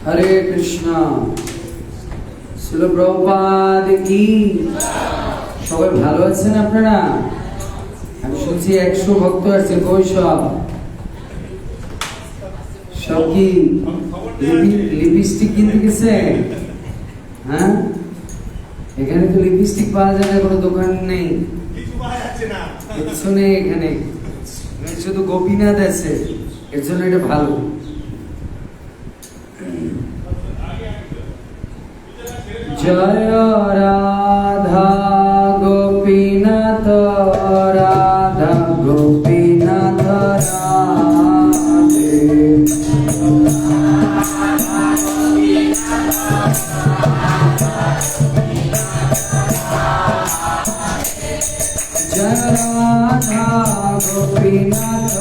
हरे कृष्णा। श्रील प्रभुपाद की। সবাই ভালো আছেন আপনারা? আমি শুনছি 100 ভক্ত আছে, কই সব? সব কি লিপস্টিক কিনতে গেছে? হ্যাঁ, এখানে তো লিপস্টিক পাওয়া যায় না, কোনো দোকান নেই, কিছু নেই এখানে, শুধু গোপীনাথ আছে, এর জন্য এটা ভালো। জয় রাধা গোপীনাথ, রাধা গোপীনাথ রাধে। জয় রাধা গোপীনাথ,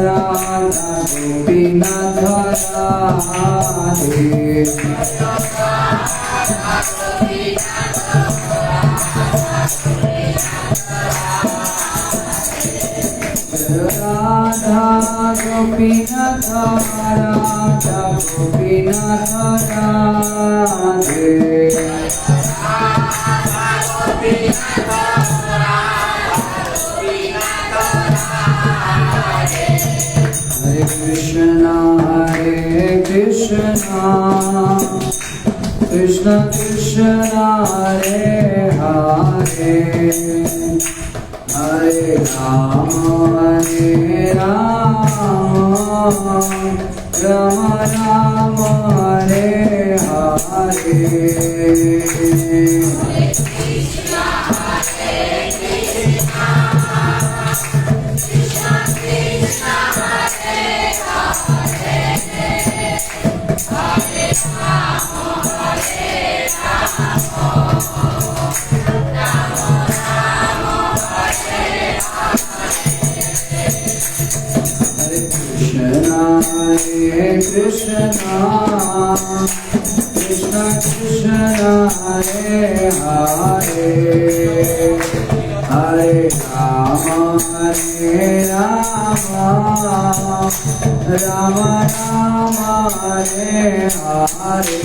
রাধা গোপীনাথ রাধে। রাধা গোপীনাথ, রাধা গোপীনাথ রাধে। হরে কৃষ্ণ হরে কৃষ্ণ, কৃষ্ণ কৃষ্ণ হরে হরে, হরে রাম হরে Ram, Ram Ram Hare Hare. Hare Krishna, Krishna Krishna Hare Hare, Hare Rama Hare Rama, Rama Rama Hare Hare।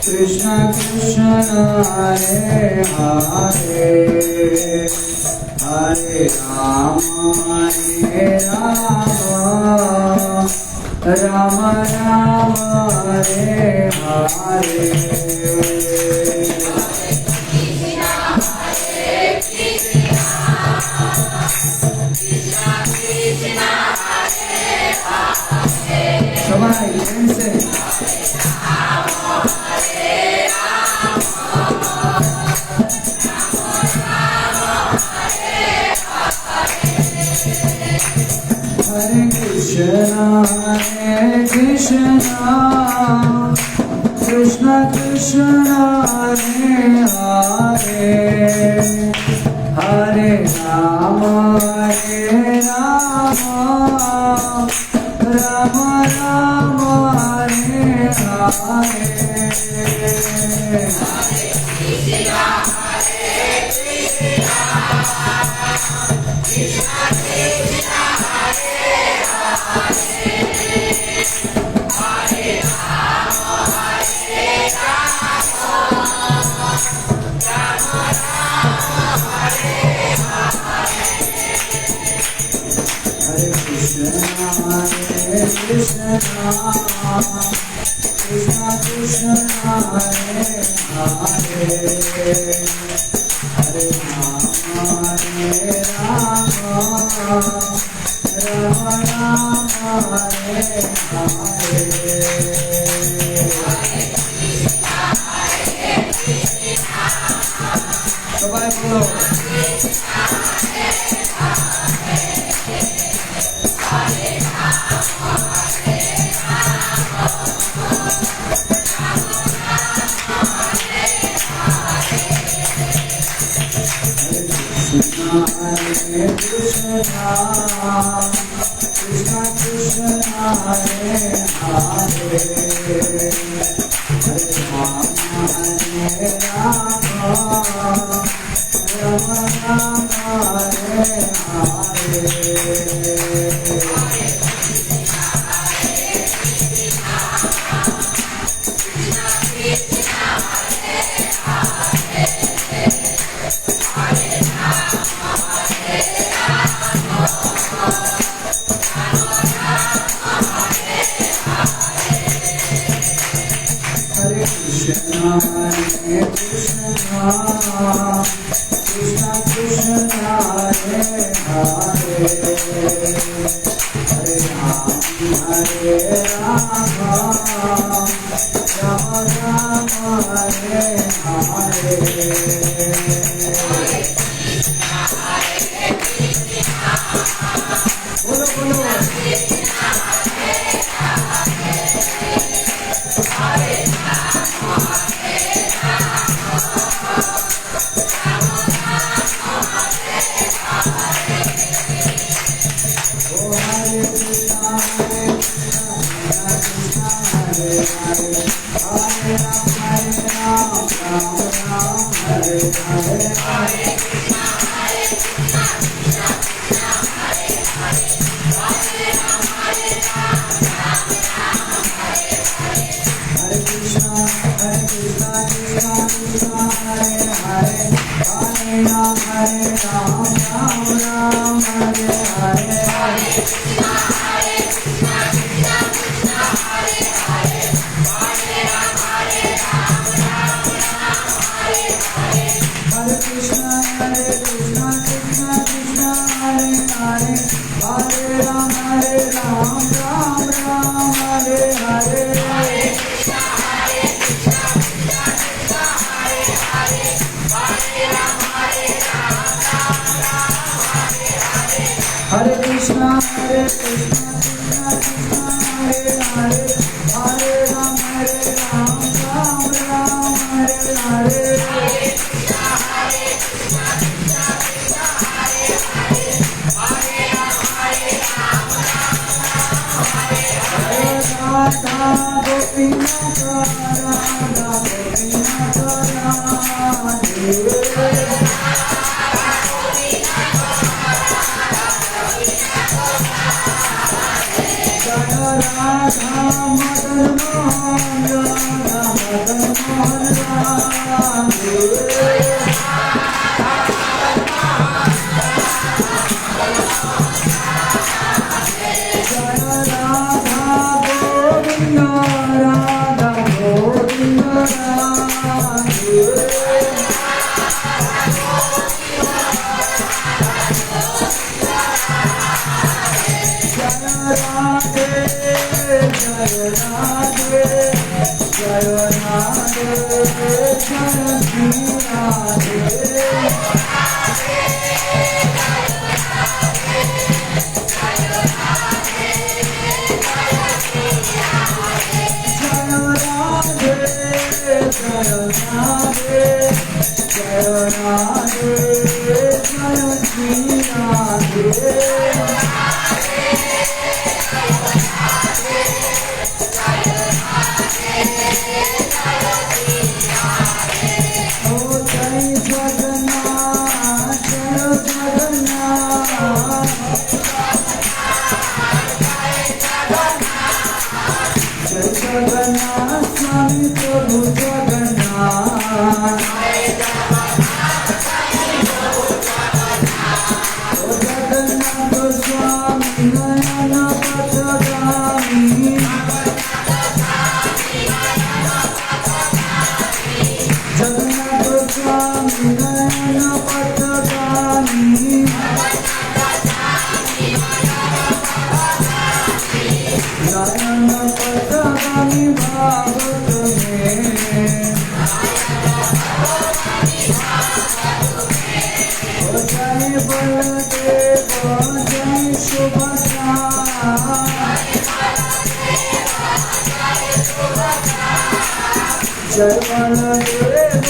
Krishna Krishna Krishna Hare Hare, Hare Rama Hare Rama, Rama Rama Hare Hare। সবাই এসে Hare Krishna, Hare Krishna, Krishna Krishna Hare Hare, Hare Rama Hare Rama, Rama Rama Hare Hare। Krishna Krishna Krishna Hare Hare, Hare Rama Hare Rama, Rama Rama Hare Hare। সবাই বলো Hare Krishna, Krishna Krishna Hare Hare, Hare Rama Hare Rama, Rama Rama Hare Hare. Hare Krishna, Krishna Krishna Hare Hare, Hare Rama Hare Rama, Rama Rama Hare Hare. बोलो बोलो Hare Krishna, Hare Krishna, Krishna Krishna, Hare Hare, Hare Rama, Rama Rama, Hare Hare. Radha Gopinatha, Radha Gopinatha, Radha Madan Mohan, Radha Madan Mohan, Bhagavad जय बलदेव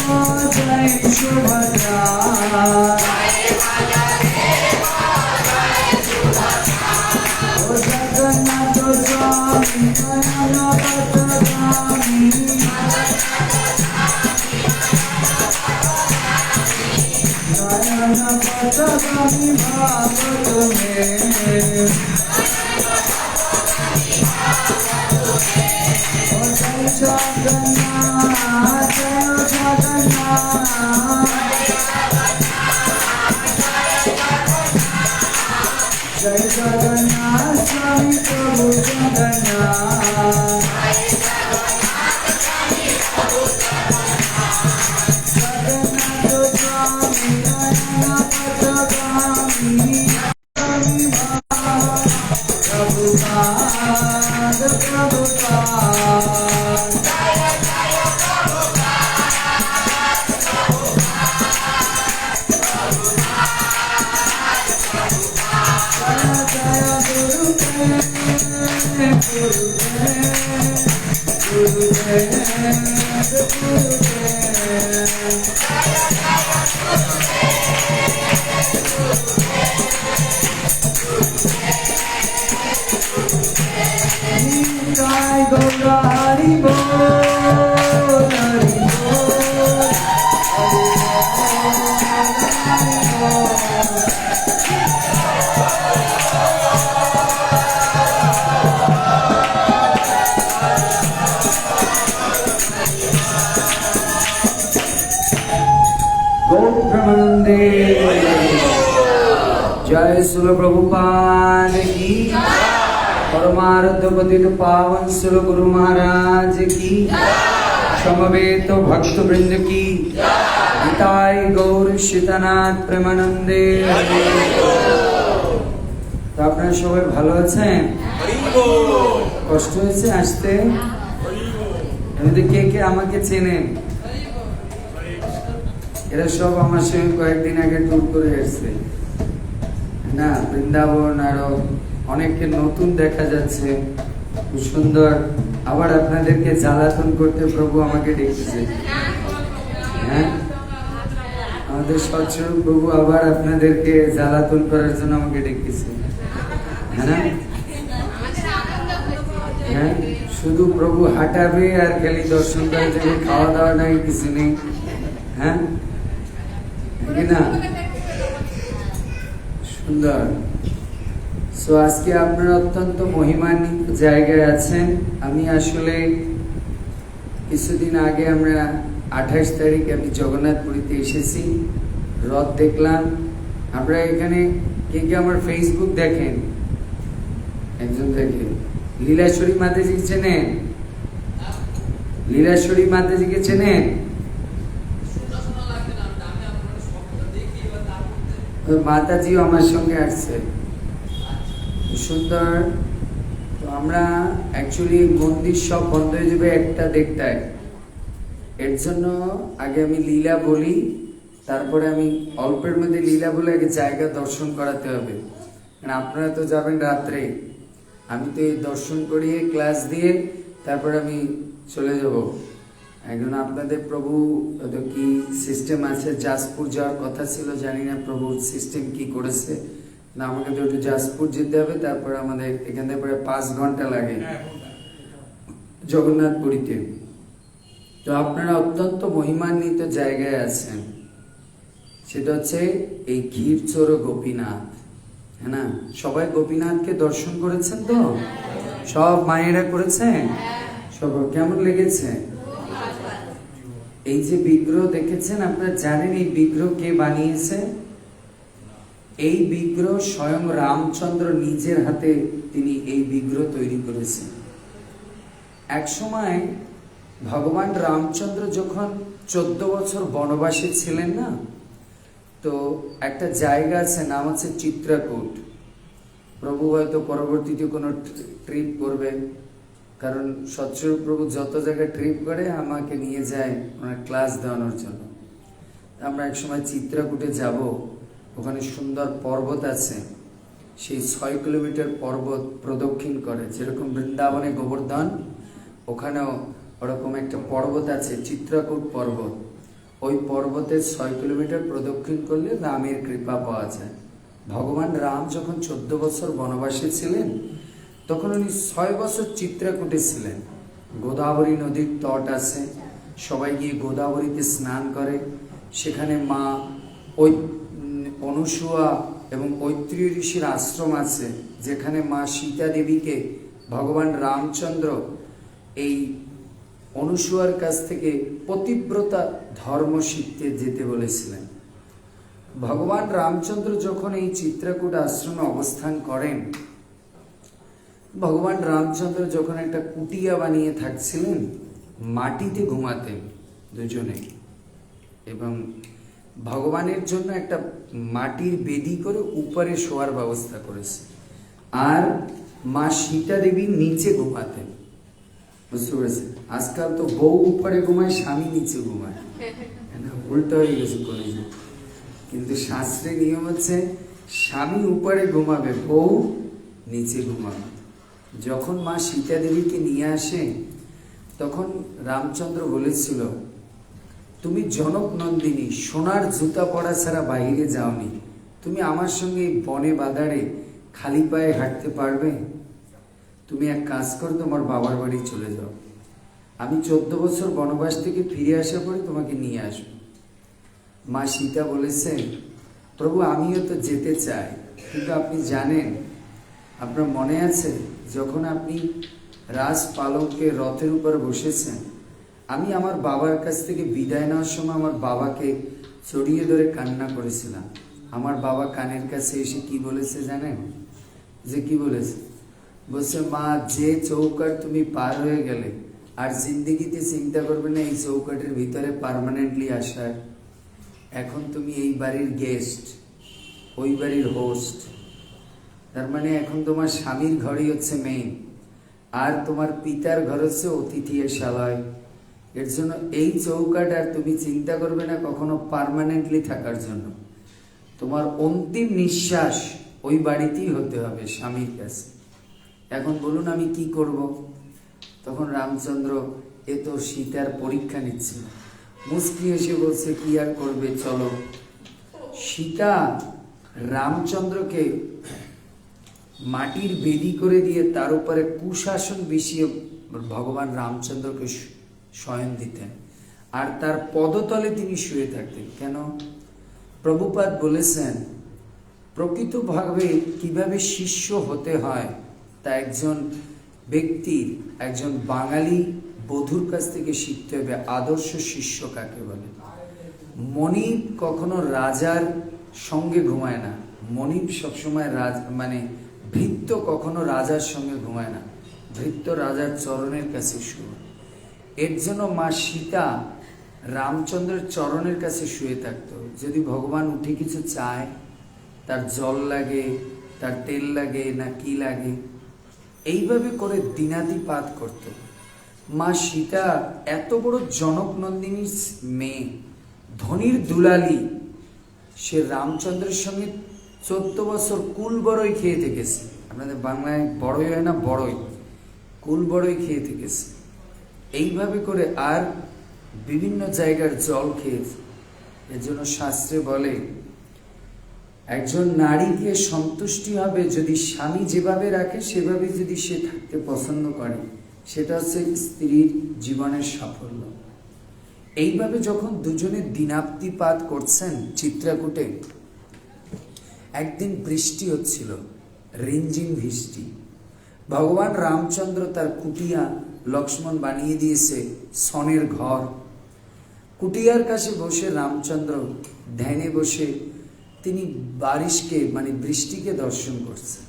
जय सुभद्रा ओ जगन्नाथ स्वामी नयन पथगामी नयन पथगामी भाव तुम्हें जगन्नाथ जय जगन्नाथ स्वामी प्रभु जगन्नाथ जगन्नाथ स्वामी नयन पथगामी Prabhupada Prabhupada Jai Gaura Hari Bol Hari Bol Gol Pramanande Jai Sula Prabhupada Ki परमार्थ पतित पावन श्री गुरु महाराज की समवेत भक्त वृंद की निताय गौर सीतानाथ प्रेमानंदे তো আপনারা সবাই ভালো আছেন কষ্ট হয়েছে আসতে এমনিতে কে কে আমাকে চেনেন এরা সব আমার সঙ্গে কয়েকদিন আগে ট্যুর করে এসেছে না বৃন্দাবন আরো অনেককে নতুন দেখা যাচ্ছে খুব সুন্দর আবার আপনাদেরকে জ্বালাতন করতে প্রভু আমাকে ডেকেছে হ্যাঁ আমাদের সৎস্বরূপ প্রভু আবার আপনাদেরকে জ্বালাতন করার জন্য আমাকে ডেকেছে হ্যাঁ না হ্যাঁ শুধু প্রভু হাঁটাবে আর খালি দর্শন করে যাবে খাওয়া দাওয়া নাই কিছু নেই হ্যাঁ কি না সুন্দর সো আজকে আপনারা অত্যন্ত মহিমান্বিত জায়গায় আছেন আমি আসলে কিছুদিন আগে আমরা 28 তারিখ আমি জগন্নাথপুরীতে এসেছি রথ দেখলাম আমরা এখানে কে কে আমার ফেসবুক দেখেন একজন দেখেন লীলাশ্বরী মাতাজিকে চেনেন লীলাশ্বরী মাতাজিকে চেনেন মাতাজিও আমার সঙ্গে আসছে সুন্দর তো আমরা অ্যাকচুয়ালি মন্দির সব বন্ধ হয়ে যাবে একটা দেড়টায় এর জন্য আগে আমি লীলা বলি তারপরে আমি অল্পের মধ্যে লীলা বলে আগে জায়গা দর্শন করাতে হবে কারণ আপনারা তো যাবেন রাত্রে আমি তো এই দর্শন করিয়ে ক্লাস দিয়ে তারপর আমি চলে যাব এখন আপনাদের প্রভু কি সিস্টেম আছে জাজপুর যাওয়ার কথা ছিল জানি না প্রভুর সিস্টেম কি করেছে না আমাকে তো একটু জাজপুর যেতে হবে তারপর আমাদের এখান থেকে প্রায় 5 ঘন্টা লাগে জগন্নাথপুরীতে তো আপনারা অত্যন্ত মহিমান্বিত জায়গায় আছেন সেটা হচ্ছে এই ক্ষীরচোর গোপীনাথ হ্যাঁ না সবাই গোপীনাথকে দর্শন করেছেন তো সব মায়েরা করেছেন সব কেমন লেগেছে এই যে বিগ্রহ দেখেছেন আপনারা জানেন এই বিগ্রহ কে বানিয়েছে এই বিগ্রহ স্বয়ং রামচন্দ্র নিজের হাতে তিনি এই বিগ্রহ তৈরি করেছেন এক সময় ভগবান রামচন্দ্র যখন 14 বছর বনবাসে ছিলেন না তো একটা জায়গা আছে নাম হচ্ছে চিত্রকূট প্রভু হয়তো পরবর্তীতে কোনো ট্রিপ করবে কারণ সৎস্বরূপ প্রভু যত জায়গায় ট্রিপ করে আমাকে নিয়ে যায় ওনার ক্লাস দেওয়ানোর জন্য আমরা এক সময় চিত্রকূটে যাব ওখানে সুন্দর পর্বত আছে সেই 6 কিলোমিটার পর্বত প্রদক্ষিণ করে যেরকম বৃন্দাবনে গোবর্ধন ওখানেও ওরকম একটা পর্বত আছে, চিত্রকূট পর্বত। ওই পর্বতের 6 কিলোমিটার প্রদক্ষিণ করলে রামের কৃপা পাওয়া যায়। ভগবান রাম যখন 14 বছর বনবাসে ছিলেন, তখন উনি 6 বছর চিত্রকূটে ছিলেন। গোদাবরী নদীর তট আছে, সবাই গিয়ে গোদাবরীতে স্নান করে। সেখানে মা ওই অনুসুয়া এবং ঐত্রী ঋষির আশ্রম আছে, যেখানে মা সীতা দেবীকে ভগবান রামচন্দ্র এই অনুসুয়ার কাছ থেকে পতিব্রতা ধর্ম শিখতে যেতে বলেছিলেন। ভগবান রামচন্দ্র যখন এই চিত্রকূট আশ্রমে অবস্থান করেন, ভগবান রামচন্দ্র যখন একটা কুটিয়া বানিয়ে থাকছিলেন, মাটিতে ঘুমাতেন দুজনে, এবং ভগবানের জন্য একটা মাটির বেদি করে উপরে শোয়ার ব্যবস্থা করেছে, আর মা সীতা দেবী নিচে ঘুমাতেন। বুঝতে পেরেছেন? আজকাল তো বউ উপরে ঘুমায়, স্বামী নিচে ঘুমায়, উল্টো হয়ে গেছে কলেজে। কিন্তু শাস্ত্রের নিয়ম হচ্ছে স্বামী উপরে ঘুমাবে, বউ নিচে ঘুমাবে। যখন মা সীতা দেবীকে নিয়ে আসে, তখন রামচন্দ্র বলেছিল, তুমি জনক নন্দিনী, সোনার জুতা পরা ছাড়া বাইরে যাওনি, তুমি আমার সঙ্গে বনে বাদারে খালি পায়ে হাঁটতে পারবে? তুমি এক কাজ করো, তোমার বাবার বাড়ি চলে যাও, আমি 14 বছর বনবাস থেকে ফিরে আসার পরে তোমাকে নিয়ে আসবো। মা সীতা বলেছেন, প্রভু আমিও তো যেতে চাই, কিন্তু আপনি জানেন, আপনার মনে আছে যখন আপনি রাজ পালকে রথের উপর বসেছেন, আমি আমার বাবার কাছ থেকে বিদায় নেওয়ার সময় আমার বাবাকে জড়িয়ে ধরে কান্না করেছিলাম। আমার বাবা কানের কাছে এসে কি বলেছে জানেন? যে কি বলেছে? বলছে, মা যে চৌকাট তুমি পার হয়ে গেলে, আর জিন্দিগিতে চিন্তা করবে না এই চৌকাটের ভিতরে পার্মানেন্টলি আসার। এখন তুমি এই বাড়ির গেস্ট, ওই বাড়ির হোস্ট। তার মানে এখন তোমার স্বামীর ঘরই হচ্ছে মেইন, আর তোমার পিতার ঘর হচ্ছে অতিথিশালয়। এর জন্য এই চৌকাট আর তুমি চিন্তা করবে না কখনো পার্মানেন্টলি থাকার জন্য। তোমার অন্তিম নিঃশ্বাস ওই বাড়িতেই হতে হবে, স্বামীর কাছে। এখন বলুন আমি কি করব? তখন রামচন্দ্র এ তো সীতার পরীক্ষা নিচ্ছে, মুস্কি এসে বলছে, কি আর করবে, চলো। সীতা রামচন্দ্রকে মাটির বেদি করে দিয়ে তার উপরে কুশাসন বিছিয়ে ভগবান রামচন্দ্রকে শয়ন দিতেন, আর তার পদতলে তিনি শুয়ে থাকতেন। কেন? প্রভুপাদ বলেছেন, প্রকৃতভাবে কিভাবে শিষ্য হতে হয় তা একজন ব্যক্তির, একজন বাঙালি বধূর কাছ থেকে শিখতে হবে। আদর্শ শিষ্য কাকে বলে? মনিব কখনো রাজার সঙ্গে ঘুমায় না, মনিব সবসময় ভৃত্য কখনো রাজার সঙ্গে ঘুমায় না, ভৃত্য রাজার চরণের কাছে শুয়ে। এর জন্য মা সীতা রামচন্দ্রের চরণের কাছে শুয়ে থাকতো। যদি ভগবান উঠে কিছু চায়, তার জল লাগে, তার তেল লাগে, না কি লাগে, এইভাবে করে দিনাতিপাত করত। মা সীতা এত বড় জনক নন্দিনীর মেয়ে, ধনির দুলালি, সে রামচন্দ্রের সঙ্গে 14 বছর কুল বড়ই খেয়ে থেকেছে। আপনাদের বাংলায় বড়ই হয় না, বড়ই, কুল বড়ই খেয়ে থেকেছে। এইভাবে করে আর বিভিন্ন জায়গার জল খেয়েছে। এর জন্য শাস্ত্রে বলে, একজন নারীকে সন্তুষ্টি হবে যদি স্বামী যেভাবে রাখে সেভাবে যদি সে থাকতে পছন্দ করে, সেটা হচ্ছে স্ত্রীর জীবনের সাফল্য। এইভাবে যখন দুজনে দিনাতিপাত করছেন চিত্রকূটে, একদিন বৃষ্টি হচ্ছিল, রিমঝিম বৃষ্টি। ভগবান রামচন্দ্র তার কুটিয়া লক্ষ্মণ বানিয়ে দিয়েছে সনের ঘর। কুটিয়ার কাছে বসে রামচন্দ্র ধ্যানে বসে তিনি বারিশকে বৃষ্টিকে দর্শন করছেন।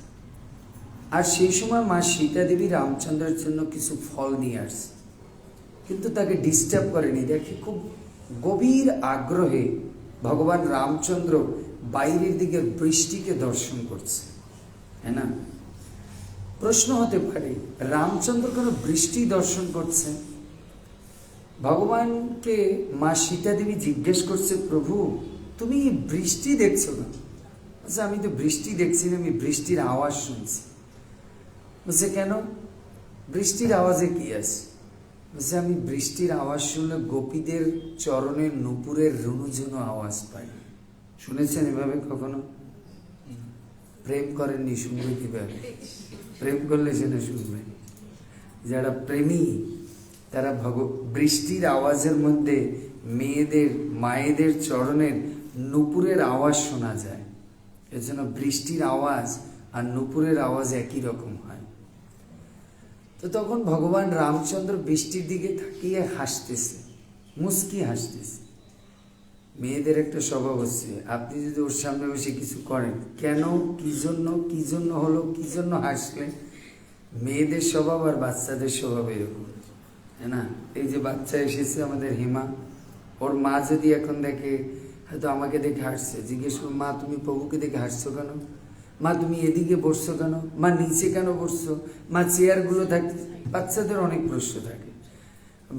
আর সেই সময় মা সীতা দেবী রামচন্দ্রের জন্য কিছু ফল নিয়ে আসছে, কিন্তু তাকে ডিস্টার্ব করেনি। দেখে খুব গভীর আগ্রহে ভগবান রামচন্দ্র বাইরের দিকে বৃষ্টিকে দর্শন করছে, হ্যাঁ না? প্রশ্ন হতে পারে, রামচন্দ্র কেন বৃষ্টি দর্শন করছে? ভগবানকে মা সীতা দেবী জিজ্ঞেস করছে, প্রভু তুমি বৃষ্টি দেখছো না? আচ্ছা, আমি তো বৃষ্টি দেখছি না, আমি বৃষ্টির আওয়াজ শুনছি। বলছে, কেন? বৃষ্টির আওয়াজে কি আছে? বলছে আমি বৃষ্টির আওয়াজ শুনলে গোপীদের চরণের নুপুরের রুনুঝুনু আওয়াজ পাই। শুনেছেন এভাবে কখনো? প্রেম করেননি, শুনবে কিভাবে? প্রেম করলে সেটা শুনবে। যারা প্রেমী তারা বৃষ্টির আওয়াজের মধ্যে মেয়েদের মায়েদের চরণের নুপুরের আওয়াজ শোনা যায়। এজন্য বৃষ্টির আওয়াজ আর নুপুরের আওয়াজ একই রকম হয়। তো তখন ভগবান রামচন্দ্র বৃষ্টির দিকে তাকিয়ে হাসতেছে, মুস্কি হাসতেছে। মেয়েদের একটা স্বভাব হচ্ছে, আপনি যদি ওর সামনে বসে কিছু করেন, কেন, কি জন্য হলো, কি জন্য হাসলেন, মেয়েদের স্বভাব আর বাচ্চাদের স্বভাব এরকম, হ্যাঁ না? এই যে বাচ্চা এসেছে আমাদের হিমা, ওর মা যদি এখন দেখে, হয়তো আমাকে দেখে হাসছে, জিজ্ঞেস করো মা তুমি প্রভুকে দেখে হাসছো কেন, মা তুমি এদিকে বসছো কেন, মা নিচে কেন বসছো, মা চেয়ারগুলো থাকে। বাচ্চাদের অনেক প্রশ্ন থাকে।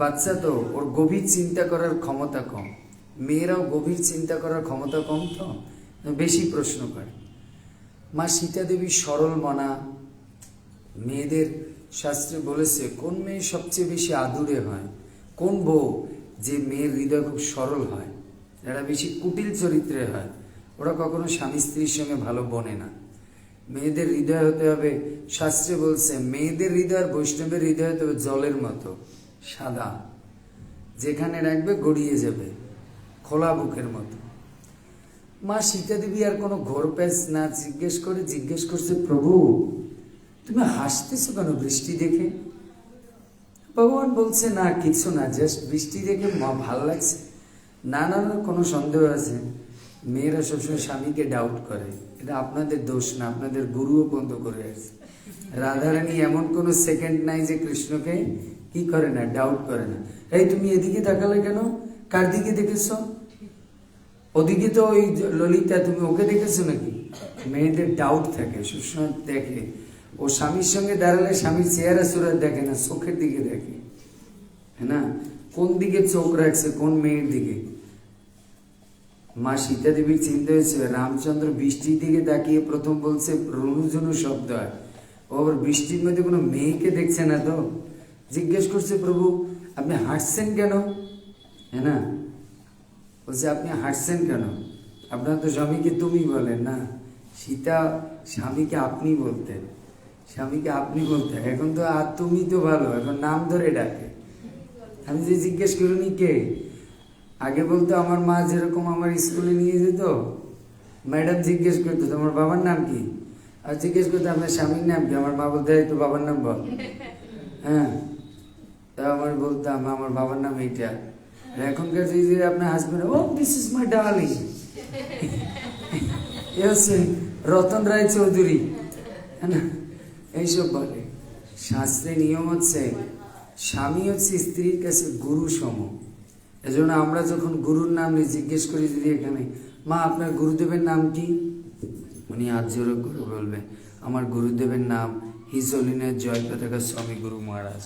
বাচ্চা তো ওর গভীর চিন্তা করার ক্ষমতা কম, মেয়েরাও গভীর চিন্তা করার ক্ষমতা কম, তো বেশি প্রশ্ন করে। মা সীতা দেবী সরল মনা। মেয়েদের শাস্ত্রে বলেছে কোন মেয়ে সবচেয়ে বেশি আদুরে হয়, কোন বউ, যে মেয়ের হৃদয় খুব সরল হয়, যারা বেশি কুটিল চরিত্রে হয়, ওরা কখনো স্বামী স্ত্রীর সঙ্গে ভালো বনে না। মেয়েদের হৃদয় হতে হবে, শাস্ত্রে বলছে মেয়েদের হৃদয় আর বৈষ্ণবের হৃদয় হতে হবে জলের মতো সাদা, যেখানে রাখবে গড়িয়ে যাবে, খোলা বুকের মতো। মা সীতা দেবী আর কোনো ঘোর প্যাচ না জিজ্ঞেস করছে প্রভু তুমি হাসতেছো কেন বৃষ্টি দেখে? ভগবান বলছে না কিছু না, জাস্ট বৃষ্টি দেখে মা ভাল লাগছে। না না না, কোনো সন্দেহ আছে। মেয়েরা সবসময় স্বামীকে ডাউট করে, এটা আপনাদের দোষ না, আপনাদের গুরুও বন্ধ করে আছে। রাধারানী এমন কোনো সেকেন্ড নাই যে কৃষ্ণকে কি করে না, ডাউট করে না। এই তুমি এদিকে তাকালে কেন, কার দিকে দেখেছ? ওদিকে তো ওই ললিতা, তুমি ওকে দেখেছো নাকি? মেয়েদের ডাউট থাকে, সবসময় দেখে। ও স্বামীর সঙ্গে দাঁড়ালে স্বামীর চেহারা সুরাত দেখে না, চোখের দিকে দেখে, হ্যাঁ না? কোন দিকে চোখ রাখছে, কোন মেয়ের দিকে। মা সীতা দেবীর চিন্তা হয়েছে রামচন্দ্র বৃষ্টির দিকে তাকিয়ে প্রথম বলছে রুনুঝুনু শব্দ হয়, ও আবার বৃষ্টির মধ্যে কোনো মেয়েকে দেখছে না তো। জিজ্ঞেস করছে প্রভু আপনি হাসছেন কেন, হ্যাঁ না? বলছে আপনি হাসছেন কেন, আপনার তো স্বামীকে তুমি বলেন না। সীতা স্বামীকে আপনি বলতেন, স্বামীকে আপনি বলতেন, এখন তো আর তুমি তো ভালো, এখন নাম ধরে ডাকে। আমি যে জিজ্ঞেস করিনি কে, আগে বলতো আমার মা যেরকম আমার স্কুলে নিয়ে যেত, ম্যাডাম জিজ্ঞেস করতো তোমার বাবার নাম কি, আর জিজ্ঞেস করতো আপনার স্বামীর নাম কি, আমার মা বলতে তো বাবার নাম বল, হ্যাঁ। তা আমার বলতাম আমার বাবার নাম এইটা। এখনকার যে আপনার husband, oh this is my darling, এ হচ্ছে রতন রায় চৌধুরী, হ্যাঁ না, এইসব বলে। শাস্ত্রে নিয়ম হচ্ছে স্বামী হচ্ছে স্ত্রীর কাছে গুরু সম। এজন্য আমরা যখন গুরুর নাম নিয়ে জিজ্ঞেস করি, যদি এখানে মা আপনার গুরুদেবের নাম কি, উনি হাত জোড়ো করে বলবে আমার গুরুদেবের নাম হিজ হোলিনেস জয় পতাকা স্বামী গুরু মহারাজ,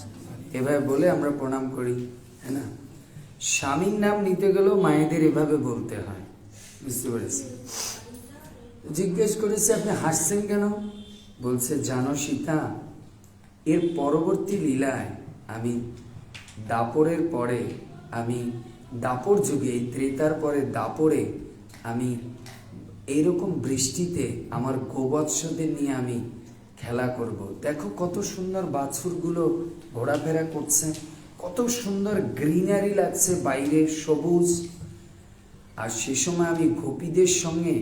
এভাবে বলে আমরা প্রণাম করি, হ্যাঁ না? স্বামীর নাম নিতে গেলেও মায়েদের এভাবে বলতে হয়, বুঝতে পেরেছি? জিজ্ঞেস করেছে আপনি হাসছেন কেন? বলছে জানো সীতা, এর পরবর্তী লীলায় আমি দাপরের পরে, আমি দাপর যুগে, এই ত্রেতার পরে দাপরে আমি এইরকম বৃষ্টিতে আমার গোবৎসদের নিয়ে আমি খেলা করব। দেখো কত সুন্দর বাছুরগুলো ঘোরাফেরা করছে, কত সুন্দর গ্রিনারি লাগছে বাইরে, সবুজ। আর সে সময় আমি গোপীদের সঙ্গে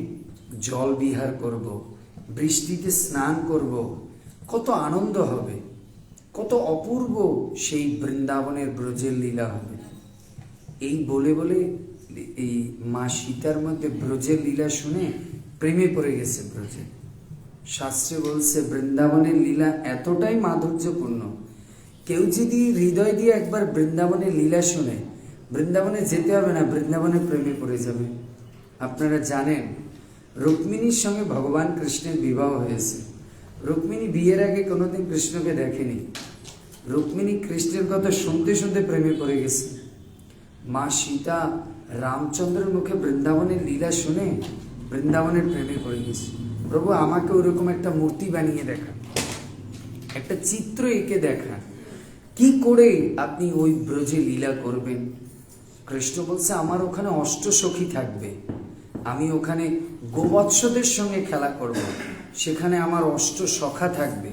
জল বিহার করব, বৃষ্টিতে স্নান করব, কত আনন্দ হবে, কত অপূর্ব সেই বৃন্দাবনের ব্রজের লীলা হবে। এই বলে বলে এই মা সীতার মধ্যে ব্রজের লীলা শুনে প্রেমে পড়ে গেছে ব্রজে। শাস্ত্রে বলছে বৃন্দাবনের লীলা এতটাই মাধুর্যপূর্ণ, কেউ যদি হৃদয় দিয়ে একবার বৃন্দাবনের লীলা শুনে, বৃন্দাবনে যেতে হবে না, বৃন্দাবনে প্রেমে পড়ে যাবে। আপনারা জানেন রুক্মিণীর সঙ্গে ভগবান কৃষ্ণের বিবাহ হয়েছে। রুক্মিণী বিয়ের আগে কোনোদিন কৃষ্ণকে দেখেনি। রুক্মিণী কৃষ্ণের কথা শুনতে শুনতে প্রেমে পড়ে গেছে। মা সীতা রামচন্দ্রের মুখে বৃন্দাবনের লীলা শুনে বৃন্দাবনের প্রেমে পড়ে গেছে। প্রভু আমাকে ওরকম একটা মূর্তি বানিয়ে দেখা, একটা চিত্র এঁকে দেখা, কি করে আপনি ওই ব্রজে লীলা করবেন? কৃষ্ণ বলছে আমার ওখানে অষ্টসখী থাকবে, আমি ওখানে গোবৎসদের সঙ্গে খেলা করব, সেখানে আমার অষ্ট সখা থাকবে।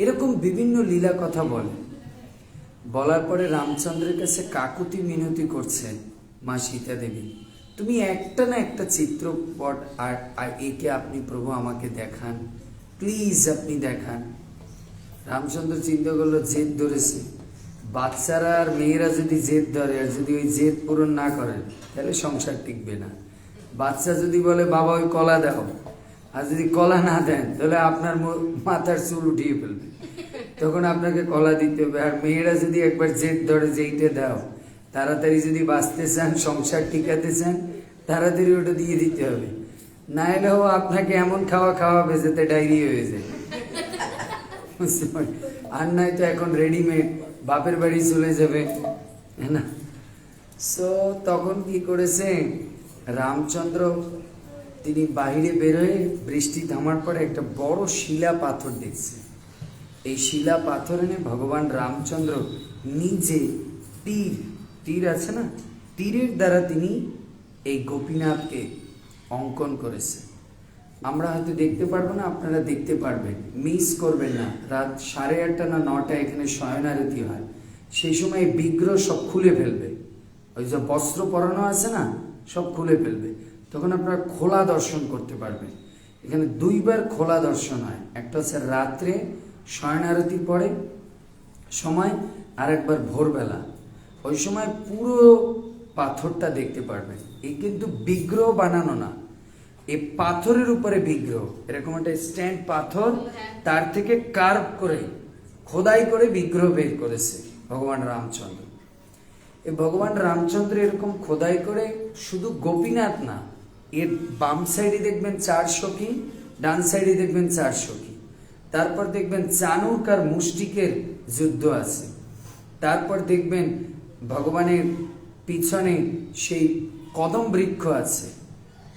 এরকম বিভিন্ন লীলা কথা বলে। বলার পরে রামচন্দ্রের কাছে কাকুতি মিনতি করছে মা সীতা দেবী, তুমি একটা না একটা চিত্রপট আর একে আপনি প্রভু আমাকে দেখান, প্লিজ আপনি দেখান। রামচন্দ্র চিন্তা করলো জেদ ধরেছে, বাচ্চারা আর মেয়েরা যদি জেদ ধরে আর যদি ওই জেদ পূরণ না করেন তাহলে সংসার টিকবে না। বাচ্চা যদি বলে বাবা ওই কলা দাও, আর যদি কলা না দেন তাহলে আপনার মাথার চুল উঠিয়ে ফেলবে, তখন আপনাকে কলা দিতে হবে। আর মেয়েরা যদি একবার জেদ ধরে যে এইটা দাও, তাড়াতাড়ি যদি বাঁচতে চান, সংসার টিকাতে চান, তাড়াতাড়ি ওটা দিয়ে দিতে হবে, না এলেও আপনাকে এমন খাওয়া খাওয়াবে যাতে ডায়রিয়া হয়ে যায়। আর নাই তো এখন রেডিমেড বাপের বাড়ি চলে যাবে, হ্যাঁ না? সো তখন কি করেছে রামচন্দ্র, তিনি বাহিরে বেরোয় বৃষ্টি থামার পরে একটা বড় শিলা পাথর দেখছে। এই শিলা পাথর এনে ভগবান রামচন্দ্র নিজে তীর আছে না, তীরের দ্বারা তিনি এই গোপীনাথকে অঙ্কন করেছে। আমরা হয়তো দেখতে পারবো না, আপনারা দেখতে পারবেন, মিস করবেন না। রাত 8:30 না 9টা এখানে শয়নারতি হয়, সেই সময় বিগ্রহ সব খুলে ফেলবে, ওই যে বস্ত্র পরানো আছে না সব খুলে ফেলবে, তখন আপনারা খোলা দর্শন করতে পারবেন। এখানে 2বার খোলা দর্শন হয়, একটা হচ্ছে রাত্রে শয়নারতির পরে সময়, আর একবার ভোরবেলা, ওই সময় পুরো পাথরটা দেখতে পারবেন। এই কিন্তু বিগ্রহ বানানো না, এই পাথরের উপরে বিগ্রহ, এরকম একটা স্ট্যান্ড পাথর, তার থেকে কার্ভ করে খোদাই করে বিগ্রহ বের করেছে ভগবান রামচন্দ্র। এই ভগবান রামচন্দ্র এরকম খোদাই করে শুধু গোপীনাথ না, এর বাম সাইডে দেখবেন 4 সখী, ডান সাইডে দেখবেন 4 সখী, তারপর দেখবেন চানুক আর মুষ্টিকের যুদ্ধ আছে, তারপর দেখবেন ভগবানের পিছনে সেই কদম বৃক্ষ আছে,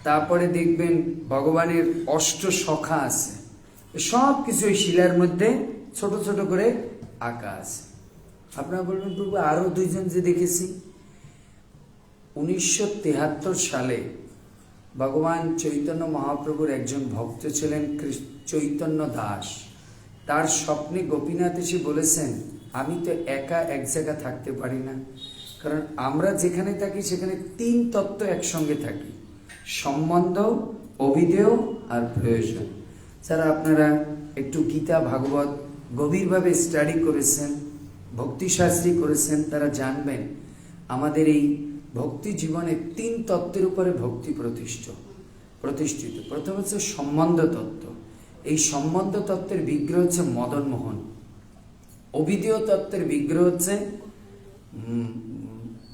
তারপরে দেখবেন ভগবানের অষ্ট সখা আছে, সব কিছু ওই শিলার মধ্যে ছোট ছোট করে আঁকা আছে। আপনারা বলবেন প্রভু আরো 2 জন যে দেখেছি। 1973 সালে ভগবান চৈতন্য মহাপ্রভুর একজন ভক্ত ছিলেন চৈতন্য দাস। তার স্বপ্নে গোপীনাথ এসে বলেছেন আমি তো একা এক জায়গা থাকতে পারি না, কারণ আমরা যেখানে থাকি সেখানে 3 তত্ত্ব একসঙ্গে থাকি, সম্বন্ধ, অভিধেয় আর প্রয়োজন। যারা আপনারা একটু গীতা ভাগবত গভীরভাবে স্টাডি করেছেন, ভক্তিশাস্ত্রী করেছেন, তারা জানবেন আমাদের এই ভক্তি জীবনে 3 তত্ত্বের উপরে ভক্তি প্রতিষ্ঠিত। প্রথম হচ্ছে সম্বন্ধ তত্ত্ব, এই সম্বন্ধ তত্ত্বের বিগ্রহ হচ্ছে মদন মোহন। অভিধেয় তত্ত্বের বিগ্রহ হচ্ছে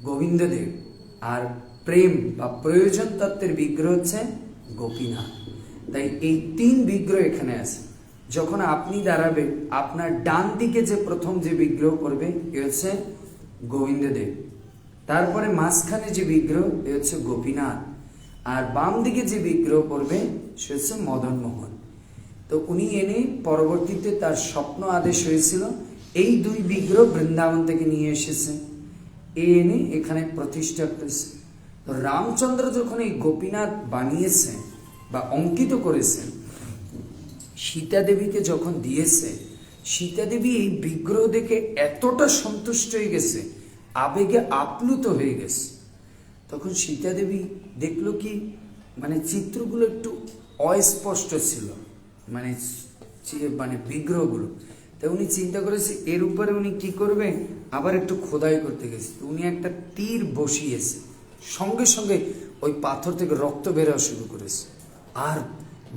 গোবিন্দদেব, আর প্রেম বা প্রয়োজন তত্ত্বের বিগ্রহ হচ্ছে গোপীনাথ। তাই এই 3 বিগ্রহ এখানে আছে। যখন আপনি দাঁড়াবেন, আপনার ডান দিকে যে প্রথম যে বিগ্রহ করবে এ হচ্ছে গোবিন্দদেব, তারপরে মাঝখানে যে বিগ্রহ এ হচ্ছে গোপীনাথ, আর বাম দিকে যে বিগ্রহ করবে সে হচ্ছে মদন মোহন। তো উনি এনে পরবর্তীতে তার স্বপ্ন আদেশ হয়েছিল এই 2 বিগ্রহ বৃন্দাবন থেকে নিয়ে এসেছে, এনে এখানে প্রতিষ্ঠা করেছে। তো রামচন্দ্র যখন এই গোপীনাথ বানিয়েছেন বা অঙ্কিত করেছেন, সীতা দেবীকে যখন দিয়েছে, সীতা দেবী এই বিগ্রহ দেখে এতটা সন্তুষ্ট হয়ে গেছে, আবেগে আপ্লুত হয়ে গেছে। তখন সীতা দেবী দেখলো কি মানে চিত্রগুলো একটু অস্পষ্ট ছিল, মানে বিগ্রহগুলো। তাই উনি চিন্তা করেছে এর উপরে উনি কি করবে, আবার একটু খোদাই করতে গেছে। উনি একটা তীর বসিয়েছে, সঙ্গে সঙ্গে ওই পাথর থেকে রক্ত বেরোয়া শুরু করেছে। আর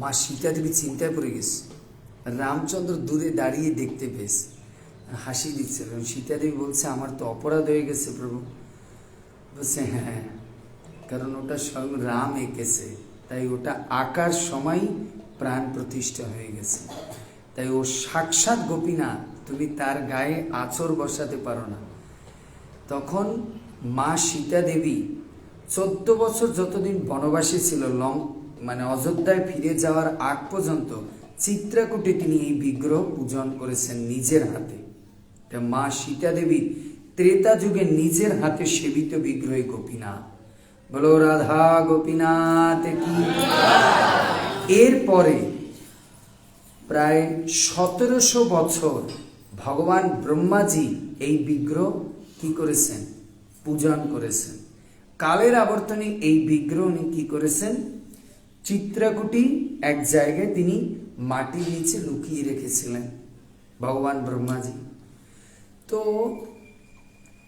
মা সীতা দেবী চিন্তায় পড়ে গেছে। রামচন্দ্র দূরে দাঁড়িয়ে দেখতে পেয়েছে, হাসি দিচ্ছে। সীতা দেবী বলছে আমার তো অপরাধ হয়ে গেছে প্রভু। বলছে হ্যাঁ, কারণ ওটা স্বয়ং রাম এঁকেছে, তাই ওটা আঁকার সময় প্রাণ প্রতিষ্ঠা হয়ে গেছে। তাই ও সাক্ষাৎ গোপীনাথ, তুমি তার গায়ে আঁচড় বসাতে পারো না। তখন মা সীতা দেবী 14 বছর যতদিন বনবাসী ছিল, মানে অযোধ্যায় ফিরে যাওয়ার আগ পর্যন্ত চিত্রাকূটে তিনি এই বিগ্রহ পূজন করেছেন নিজের হাতে। মা সীতা দেবী ত্রেতা যুগে নিজের হাতে সেবিত বিগ্রহে গোপীনাথ। বলো রাধা গোপীনাথ কি। এরপরে প্রায় 1700 বছর ভগবান ব্রহ্মাজি এই বিগ্রহ কি করেছেন? পূজন করেছেন। কালের আবর্তনে এই বিগ্রহ উনি কি করেছেন? চিত্রকূটি এক জায়গায় তিনি মাটির নিচে লুকিয়ে রেখেছিলেন ভগবান ব্রহ্মাজি। তো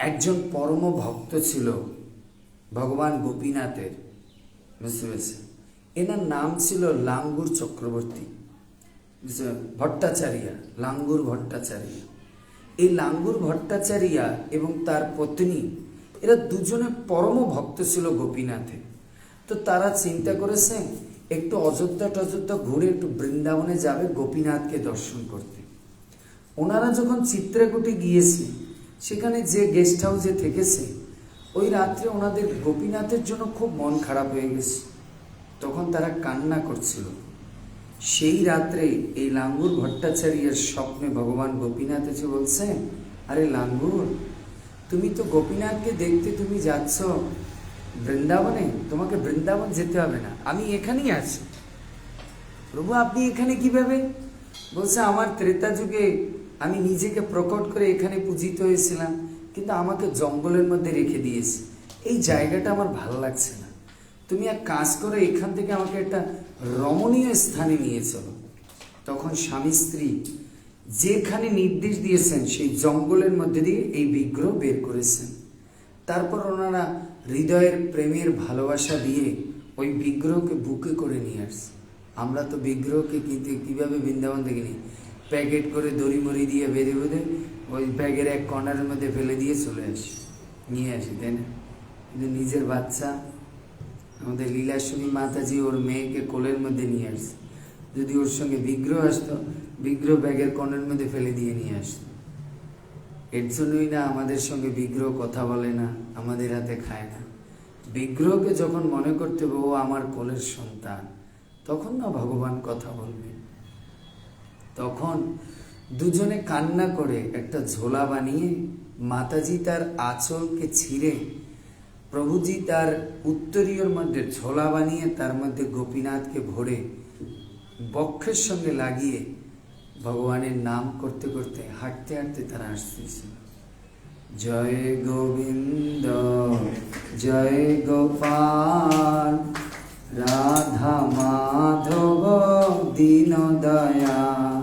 একজন পরম ভক্ত ছিল ভগবান গোপীনাথের, বুঝতে পেরেছেন? এনার নাম ছিল লাঙ্গুর চক্রবর্তী ভট্টাচার্যা, লাঙ্গুর ভট্টাচার্যা। এই লাঙ্গুর ভট্টাচার্যা এবং তার পত্নী এরা দুজনে পরম ভক্ত ছিল গোপীনাথে। তো তারা চিন্তা করেছেন একটু অযোধ্যা টযোধ্যা ঘুরে একটু বৃন্দাবনে যাবে গোপীনাথকে দর্শন করতে। ওনারা যখন চিত্রকূটে গিয়েছে, সেখানে যে গেস্ট হাউসে থেকেছে, ওই রাত্রে ওনাদের গোপীনাথের জন্য খুব মন খারাপ হয়ে গেছে। তখন তারা কান্না করছিল। সেই রাত্রে এই লাঙ্গুর ভট্টাচার্যের স্বপ্নে ভগবান গোপীনাথ এসে বলছে, আরে লাঙ্গুর, তুমি তো গোপীনাথকে দেখতে তুমি যাচ্ছ বৃন্দাবনে, তোমাকে বৃন্দাবন যেতে হবে না, আমি এখানেই আছি। প্রভু আপনি এখানে কিভাবে? বলছে আমার ত্রেতা যুগে আমি নিজেকে প্রকট করে এখানে পূজিত হয়েছিলাম, কিন্তু আমাকে জঙ্গলের মধ্যে রেখে দিয়েছে, এই জায়গাটা আমার ভালো লাগছে না। তুমি এক কাজ করো, এখান থেকে আমাকে একটা রমণীয় স্থানে নিয়ে চলো। তখন স্বামী স্ত্রী যেখানে নির্দেশ দিয়েছেন সেই জঙ্গলের মধ্যে দিয়ে এই বিগ্রহ বের করেছেন। তারপর ওনারা হৃদয়ের প্রেমের ভালোবাসা দিয়ে ওই বিগ্রহকে বুকে করে নিয়ে আসছে। আমরা তো বিগ্রহকে কিন্তু কীভাবে বৃন্দাবন দেখিনি, প্যাকেট করে দড়ি মড়ি দিয়ে বেঁধে বেঁধে ওই ব্যাগের এক কর্নারের মধ্যে ফেলে দিয়ে চলে আসি, নিয়ে আসি, তাই না? কিন্তু নিজের বাচ্চা আমাদের লীলাশ্বরী মাতাজি ওর মেয়েকে কোলের মধ্যে নিয়ে আসছে। যদি ওর সঙ্গে বিগ্রহ আসতো, বিগ্রহ ব্যাগের কর্নারের মধ্যে ফেলে দিয়ে নিয়ে আসতো। এর জন্যই না আমাদের সঙ্গে বিগ্রহ কথা বলে না, আমাদের হাতে খায় না। বিগ্রহকে যখন মনে করতে হবে ও আমার কোলের সন্তান, তখন না ভগবান কথা বলবে। তখন দুজনে কান্না করে একটা ঝোলা বানিয়ে মাতাজি তার আঁচলকে ছিঁড়ে, প্রভুজি তার উত্তরীয়র মধ্যে ঝোলা বানিয়ে তার মধ্যে গোপীনাথকে ভরে বক্ষের সঙ্গে লাগিয়ে ভগবানের নাম করতে করতে হাঁটতে হাঁটতে তারা আসতেছিল। জয় গোবিন্দ জয় গোপাল রাধা মাধব দীন দয়াল,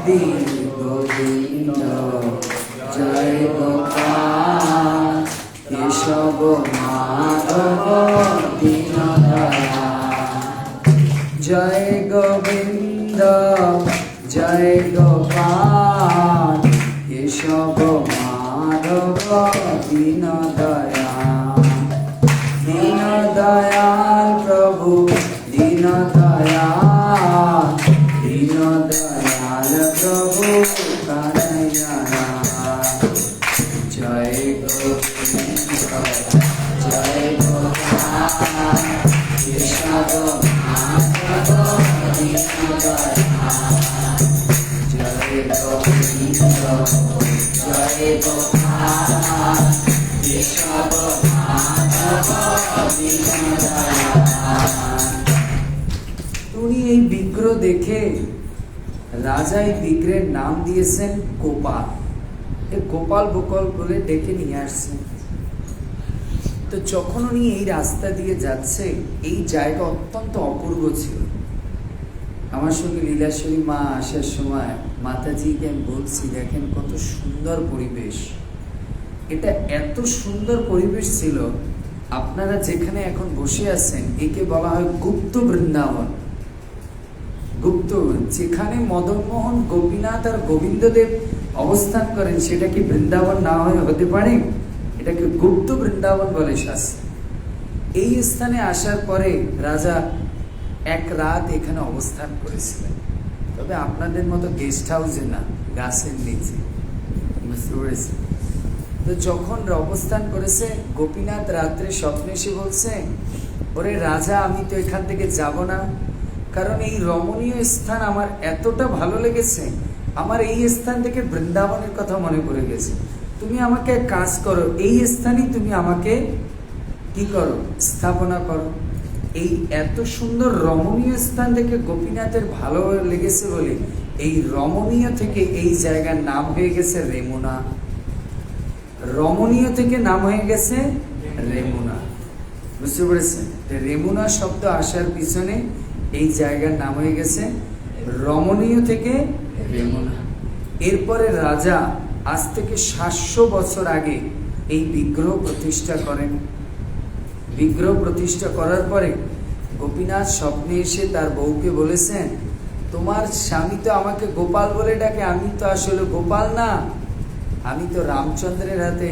দীন গোবিন্দ জয় গোপাল কেশব মাধব দীন দয়াল। জয় গোবিন্দ জয় গোপাল কেশব মাধব দীন দয়াল। দীন দয়াল প্রভু দীন দয়াল, দীন দয়াল প্রভু কানাইয়া। জয় গোবিন্দ জয় গোপাল কেশব মাধব দীন দয়াল। জয় গোবিন্দ জয় গোপাল কেশব মাধব দীন দয়াল। উনি এই বিগ্রহ দেখে রাজা এই বিগ্রহের নাম দিয়েছেন গোপাল। গোপাল গোপাল বলে ডেকে নিয়ে আসছেন। তো যখন উনি এই রাস্তা দিয়ে যাচ্ছে, এই জায়গা অত্যন্ত অপূর্ব ছিল। আমার সঙ্গে লীলাশ্বরী মা আসার সময় মাতাজিকে আমি বলছি, দেখেন কত সুন্দর পরিবেশ। এটা এত সুন্দর পরিবেশ ছিল, আপনারা যেখানে এখন বসে আছেন একে বলা হয় গুপ্ত বৃন্দাবন। গুপ্ত, যেখানে মদনমোহন গোপীনাথ আর গোবিন্দদেব অবস্থান করেন, সেটা কি বৃন্দাবন না হয়ে হতে পারে? এটাকে গুপ্ত বৃন্দাবন বলে শাস্ত্রে। এই স্থানে আসার পরে রাজা এক রাত এখানে অবস্থান করেছিলেন, তবে আপনাদের মতো গেস্ট হাউসে না, গাছের নিচে, বুঝতে পেরেছি? তো যখন অবস্থান করেছে, গোপীনাথ রাত্রে স্বপ্নে এসে বলছে, ওরে রাজা, আমি তো এখান থেকে যাব না, কারণ এই রমণীয় স্থান আমার এতটা ভালো লেগেছে, আমার এই স্থান থেকে বৃন্দাবনের কথা মনে পড়ে গেছে, তুমি আমাকে কাজ করো, এই স্থানেই তুমি আমাকে কি করো, স্থাপনা করো। এই এত সুন্দর রমণীয় স্থান থেকে গোপীনাথের ভালো লেগেছে বলে এই রমণীয় থেকে এই জায়গার নাম হয়ে গেছে রেমুনা। রমণীয় থেকে নাম হয়ে গেছে রেমুনা। বুঝতে পেরেছেন? রেমুনা শব্দ আসার পিছনে এই জায়গার নাম হয়ে গেছে রমণীয় থেকে রেমুনা। এরপরে রাজা আজ থেকে 700 বছর আগে এই বিগ্রহ প্রতিষ্ঠা করেন। বিগ্রহ প্রতিষ্ঠা করার পরে গোপীনাথ স্বপ্নে এসে তার বউকে বলেছেন, তোমার স্বামী তো আমাকে গোপাল বলে ডাকে, আমি তো আসলে গোপাল না, আমি তো রামচন্দ্রের হাতে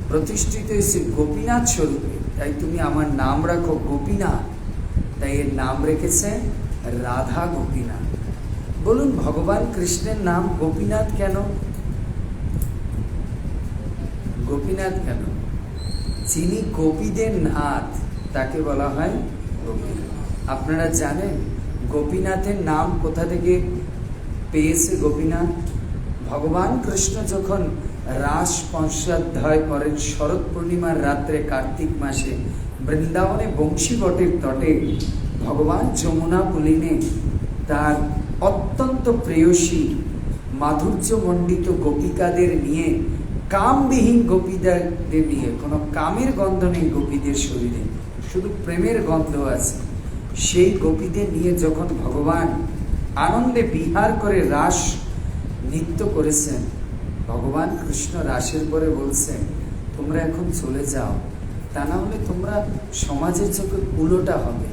প্রতিষ্ঠিত হয়েছি গোপীনাথ স্বরূপে, তাই তুমি আমার নাম রাখো গোপীনাথ। তাই এর নাম রেখেছে রাধা গোপীনাথ। বলুন, ভগবান কৃষ্ণের নাম গোপীনাথ কেন? গোপীনাথ কেন? যিনি গোপীদের নাথ তাকে বলা হয় গোপীনাথ। আপনারা জানেন গোপীনাথের নাম কোথা থেকে পেয়েছে গোপীনাথ? ভগবান কৃষ্ণ যখন রাস পঞ্চাধ্যায় করেন শরৎ পূর্ণিমার রাত্রে কার্তিক মাসে বৃন্দাবনে বংশীবটের তটে ভগবান যমুনা পুলিনে তার অত্যন্ত প্রেয়সী মাধুর্যমণ্ডিত গোপিকাদের নিয়ে, কামবিহীন গোপীদের নিয়ে, কোনো কামের গন্ধ নেই গোপীদের শরীরে, শুধু প্রেমের গন্ধ আছে, সেই গোপীদের নিয়ে যখন ভগবান আনন্দে বিহার করে রাস নৃত্য করেছেন, ভগবান কৃষ্ণ রাসের পরে বলছেন, তোমরা এখন চলে যাও, তা না হলে তোমরা সমাজের চোখে উলোটা হবে।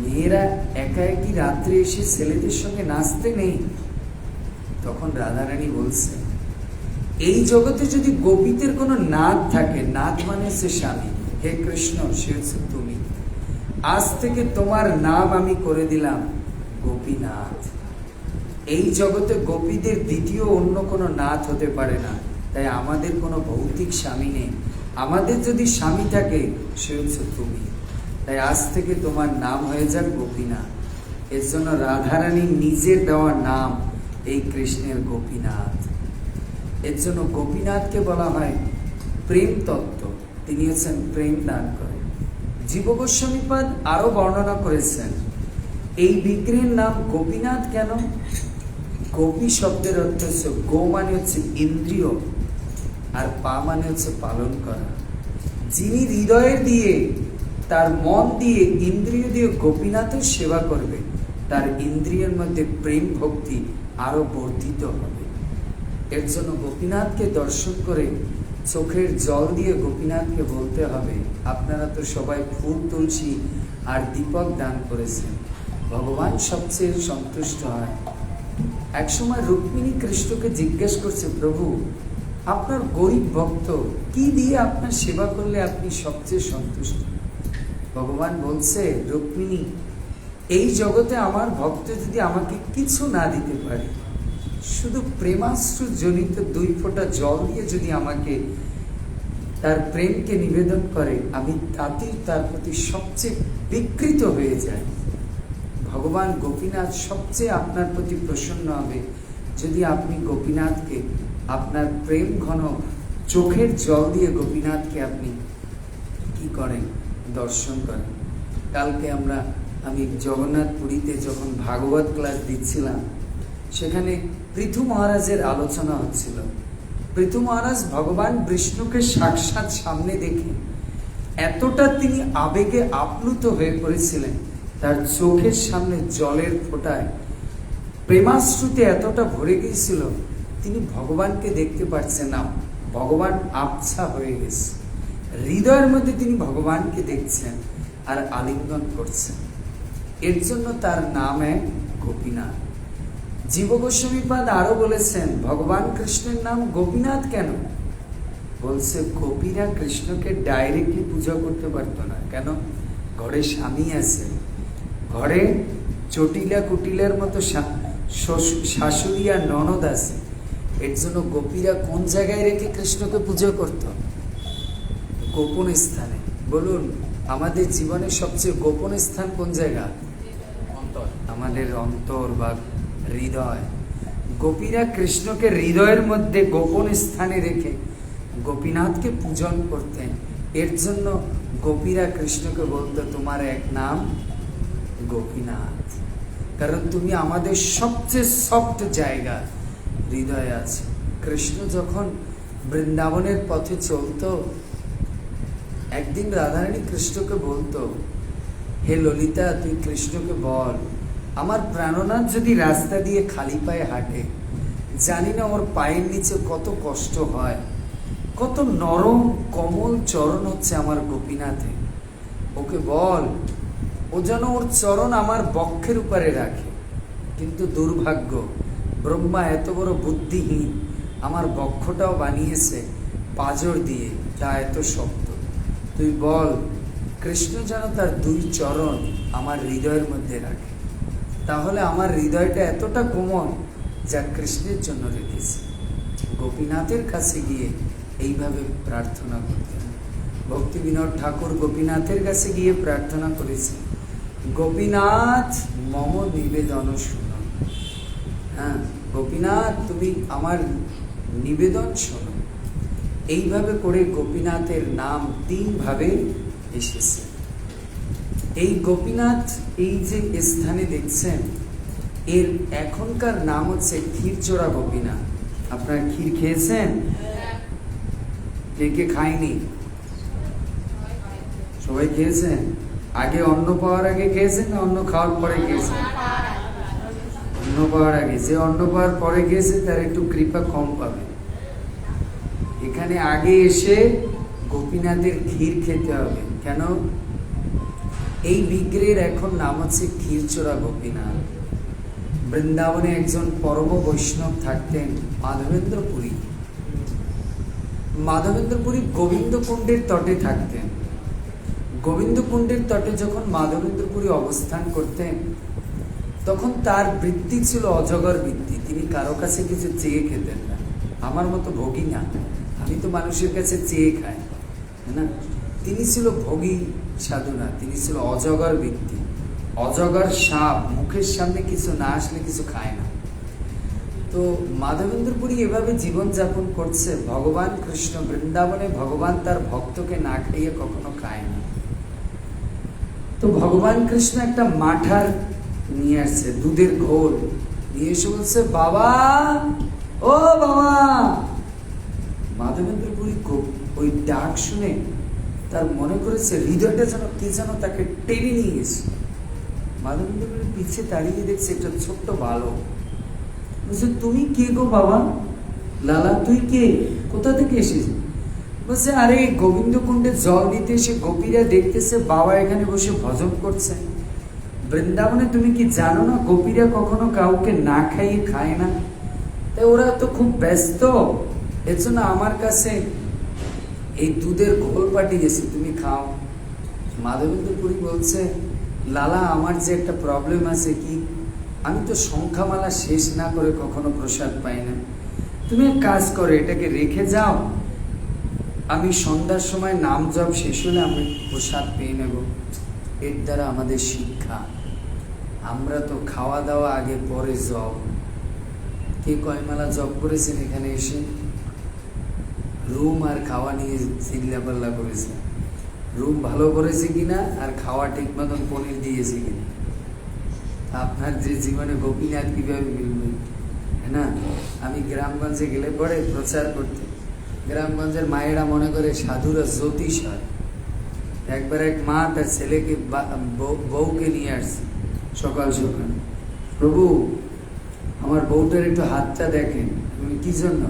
মেয়েরা একা একই রাত্রে এসে ছেলেদের সঙ্গে নাচতে নেই। তখন রাধারানী বলছে, এই জগতে যদি গোপীদের কোনো নাথ থাকে, নাথ মানে সে স্বামী, হে কৃষ্ণ সে হচ্ছে তুমি, আজ থেকে তোমার নাম আমি করে দিলাম গোপীনাথ। এই জগতে গোপীদের দ্বিতীয় অন্য কোনো নাথ হতে পারে না, তাই আমাদের কোনো ভৌতিক স্বামী নেই, আমাদের যদি স্বামী থাকে সে হচ্ছে তুমি, তাই আজ থেকে তোমার নাম হয়ে যাক গোপীনাথ। এর জন্য রাধারানী নিজের দেওয়া নাম এই কৃষ্ণের গোপীনাথ। এর জন্য গোপীনাথকে বলা হয় প্রেম তত্ত্ব, তিনি হচ্ছেন প্রেম দান করে। জীব গোস্বামীপাদ আরো বর্ণনা করেছেন এই বিগ্রহের নাম গোপীনাথ কেন। গোপী শব্দের অর্থ হচ্ছে, গো মানে হচ্ছে ইন্দ্রিয়, আর পা মানে হচ্ছে পালন করা। যিনি হৃদয়ের দিয়ে, তার মন দিয়ে, ইন্দ্রিয় দিয়ে গোপীনাথের সেবা করবে, তার ইন্দ্রিয়ের মধ্যে প্রেম ভক্তি আরো বর্ধিত হবে। এর জন্য গোপীনাথকে দর্শন করে চোখের জল দিয়ে গোপীনাথকে বলতে হবে, আপনারা তো সবাই ফুল তুলসী আর দীপক দান করেছেন, ভগবান সবচেয়ে সন্তুষ্ট হয়। একসময় রুক্মিণী কৃষ্ণকে জিজ্ঞেস করছে, প্রভু আপনার গরিব ভক্ত, কি দিয়ে আপনার সেবা করলে আপনি সবচেয়ে সন্তুষ্ট? ভগবান বলছে, রুক্মিণী এই জগতে আমার ভক্ত যদি আমাকে কিছু না দিতে পারে, শুধু প্রেমাশ্রু জনিত 2 ফোঁটা জল দিয়ে যদি আমাকে তার প্রেমকে নিবেদন করে, আমি তাতেই তার প্রতি সবচেয়ে বিকৃত হয়ে যাই। ভগবান গোপীনাথ সবচেয়ে আপনার প্রতি প্রসন্ন হবে যদি আপনি গোপীনাথকে আপনার প্রেম ঘন চোখের জল দিয়ে গোপীনাথকে আপনি কি করেন, দর্শন করেন। কালকে আমি জগন্নাথ পুরীতে যখন ভাগবত ক্লাস দিচ্ছিলাম, সেখানে পৃথু মহারাজের আলোচনা হচ্ছিল। পৃথু মহারাজ ভগবান বিষ্ণুকে সাক্ষাৎ সামনে দেখে এতটা তিনি আবেগে আপ্লুত হয়ে পড়েছিলেন, তার চোখের সামনে জলের ফোঁটায় প্রেমাশ্রুতে এতটা ভরে গিয়েছিল, তিনি ভগবানকে দেখতে পাচ্ছেন না, ভগবান আবছা হয়ে গেছে। হৃদয়ের মধ্যে তিনি ভগবানকে দেখছেন আর আলিঙ্গন করছেন। এর জন্য তার নাম এক গোপীনাথ। জীব গোস্বামীপাদ আরো বলেছেন, ভগবান কৃষ্ণের নাম গোপীনাথ কেন? বলছে, গোপীরা কৃষ্ণকে ডাইরেক্টলি পূজা করতে পারতো না। কেন? ঘরে স্বামী আছে, ঘরে চটিলা কুটিলার মতো শাশুড়ি আর ননদ আছে। এর জন্য গোপীরা কোন জায়গায় রেখে কৃষ্ণকে পুজো করত? গোপন স্থানে। বলুন, আমাদের জীবনের সবচেয়ে গোপন স্থান কোন জায়গা? আমাদের অন্তর বা হৃদয়। গোপীরা কৃষ্ণকে হৃদয়ের মধ্যে গোপন স্থানে রেখে গোপীনাথকে পূজন করতেন। এর জন্য গোপীরা কৃষ্ণকে বলতো তোমার এক নাম গোপীনাথ, কারণ তুমি আমাদের সবচেয়ে সফট জায়গা হৃদয়ে আছে। কৃষ্ণ যখন বৃন্দাবনের পথে চলতো, একদিন রাধারানী কৃষ্ণকে বলতো, হে ললিতা, তুই কৃষ্ণকে বল আমার প্রাণনাথ যদি রাস্তা দিয়ে খালি পায়ে হাঁটে, জানি না ওর পায়ের নিচে কত কষ্ট হয়, কত নরম কমল চরণ হচ্ছে আমার গোপীনাথে, ওকে বল ও যেন ওর চরণ আমার বক্ষের উপরে রাখে। কিন্তু দুর্ভাগ্য, ব্রহ্মা এত বড় বুদ্ধিহীন, আমার বক্ষটাও বানিয়েছে পাঁজর দিয়ে, তা এত শক্ত। তুই বল কৃষ্ণ যেন তার দুই চরণ আমার হৃদয়ের মধ্যে রাখে, তাহলে আমার হৃদয়টা এতটা কোমল যা কৃষ্ণের জন্য রেখেছে। গোপীনাথের কাছে গিয়ে এইভাবে প্রার্থনা করতেন। ভক্তি বিনোদ ঠাকুর গোপীনাথের কাছে গিয়ে প্রার্থনা করেছে, গোপীনাথ মম নিবেদন শোনো। হ্যাঁ, গোপীনাথ তুমি আমার নিবেদন শোনো। এইভাবে করে গোপীনাথের নাম 3 ভাবে এসেছে। এই গোপীনাথ এই যে স্থানে দেখছেন, এর এখনকার নাম হচ্ছে ক্ষীরচোরা গোপীনাথ। আপনারা ক্ষীর খেয়েছেন? কে কে খায়নি? সবাই খেয়েছেন? আগে অন্ন পাওয়ার আগে খেয়েছেন না অন্ন খাওয়ার পরে খেয়েছেন? অন্ন পাওয়ার আগে। যে অন্ন পাওয়ার পরে খেয়েছে তার একটু কৃপা কম পাবে। এখানে আগে এসে গোপীনাথের ক্ষীর খেতে হবে। কেন? এই বিগ্রহের এখন নাম হচ্ছে ক্ষীরচোরা গোপীনাথ। বৃন্দাবনে একজন পরম বৈষ্ণব থাকতেন, মাধবেন্দ্রপুরী। মাধবেন্দ্রপুরী গোবিন্দকুণ্ডের তটে থাকতেন। গোবিন্দকুণ্ডের তটে যখন মাধবেন্দ্রপুরী অবস্থান করতেন, তখন তার বৃত্তি ছিল অজগর বৃত্তি। তিনি কারো কাছে কিছু চেয়ে খেতেন না। আমার মতো ভোগী না, আমি তো মানুষের কাছে চেয়ে খাই না। তিনি ছিল ভোগী সাধু না, তিনি ছিল অজগর বৃত্তি। অজগর সাপ, মুখের সামনে কিছু না আসলে কিছু খায় না। তো মাধবেন্দ্রপুরী এভাবে জীবনযাপন করছে। ভগবান কৃষ্ণ বৃন্দাবনে, ভগবান তার ভক্তকে না খাইয়ে কখনো খায় না। তো ভগবান কৃষ্ণ একটা মাঠার নিয়ে আসছে, দুধের ঘোল নিয়ে এসে বলছে, বাবা ও বাবা। মাধবেন্দ্রপুরী ওই ডাক শুনে তার মনে করেছে হৃদয়টা যেন কে যেন তাকে টেনে নিয়ে গেছে। মাধবেন্দ্রপুরী পিছিয়ে দাঁড়িয়ে দেখছে একটা ছোট্ট বালক। বলছে, তুমি কে গো বাবা? লালা তুই কে? কোথা থেকে এসেছিস? বলছে, আরে গোবিন্দকুণ্ডে জল দিতে এসে গোপীরা দেখতেছে বাবা এখানে বসে ভজন করছে। বৃন্দাবনে তুমি কি জানো না গোপীরা কখনো কাউকে না খাইয়ে খায় না? তাই ওরা তো খুব ব্যস্ত, এর জন্য আমার কাছে এই দুধের ঘোল পাঠিয়েছে, তুমি খাও। মাধবেন্দ্রপুরী বলছে, লালা আমার যে একটা প্রবলেম আছে, কি আমি তো সংখ্যামালা শেষ না করে কখনো প্রসাদ পাই না। তুমি এক কাজ করো, এটাকে রেখে যাও, আমি সন্ধ্যার সময় নাম জপ শেষ হলে আমি প্রসাদ পেয়ে নেব। এর দ্বারা আমাদের শিক্ষা, আমরা তো খাওয়া দাওয়া আগে পরে জপ। কে কয়মালা জপ করেছেন এখানে এসে? রুম আর খাওয়া নিয়ে চিল্লাপাল্লা করেছে। রুম ভালো করেছে কিনা আর খাওয়া ঠিক মতন পনির দিয়েছে কিনা। আপনার যে জীবনে গোপীনাথ কিভাবে মিলবে, হ্যাঁ না? আমি গ্রামগঞ্জে গেলে পরে প্রচার করতে, গ্রামগঞ্জের মায়েরা মনে করে সাধুরা জ্যোতিষ হয়। একবার এক মা তার ছেলেকে বউকে নিয়ে আসছে সকাল সকাল, প্রভু আমার বউটার একটু হাতটা দেখেন। কি জন্য?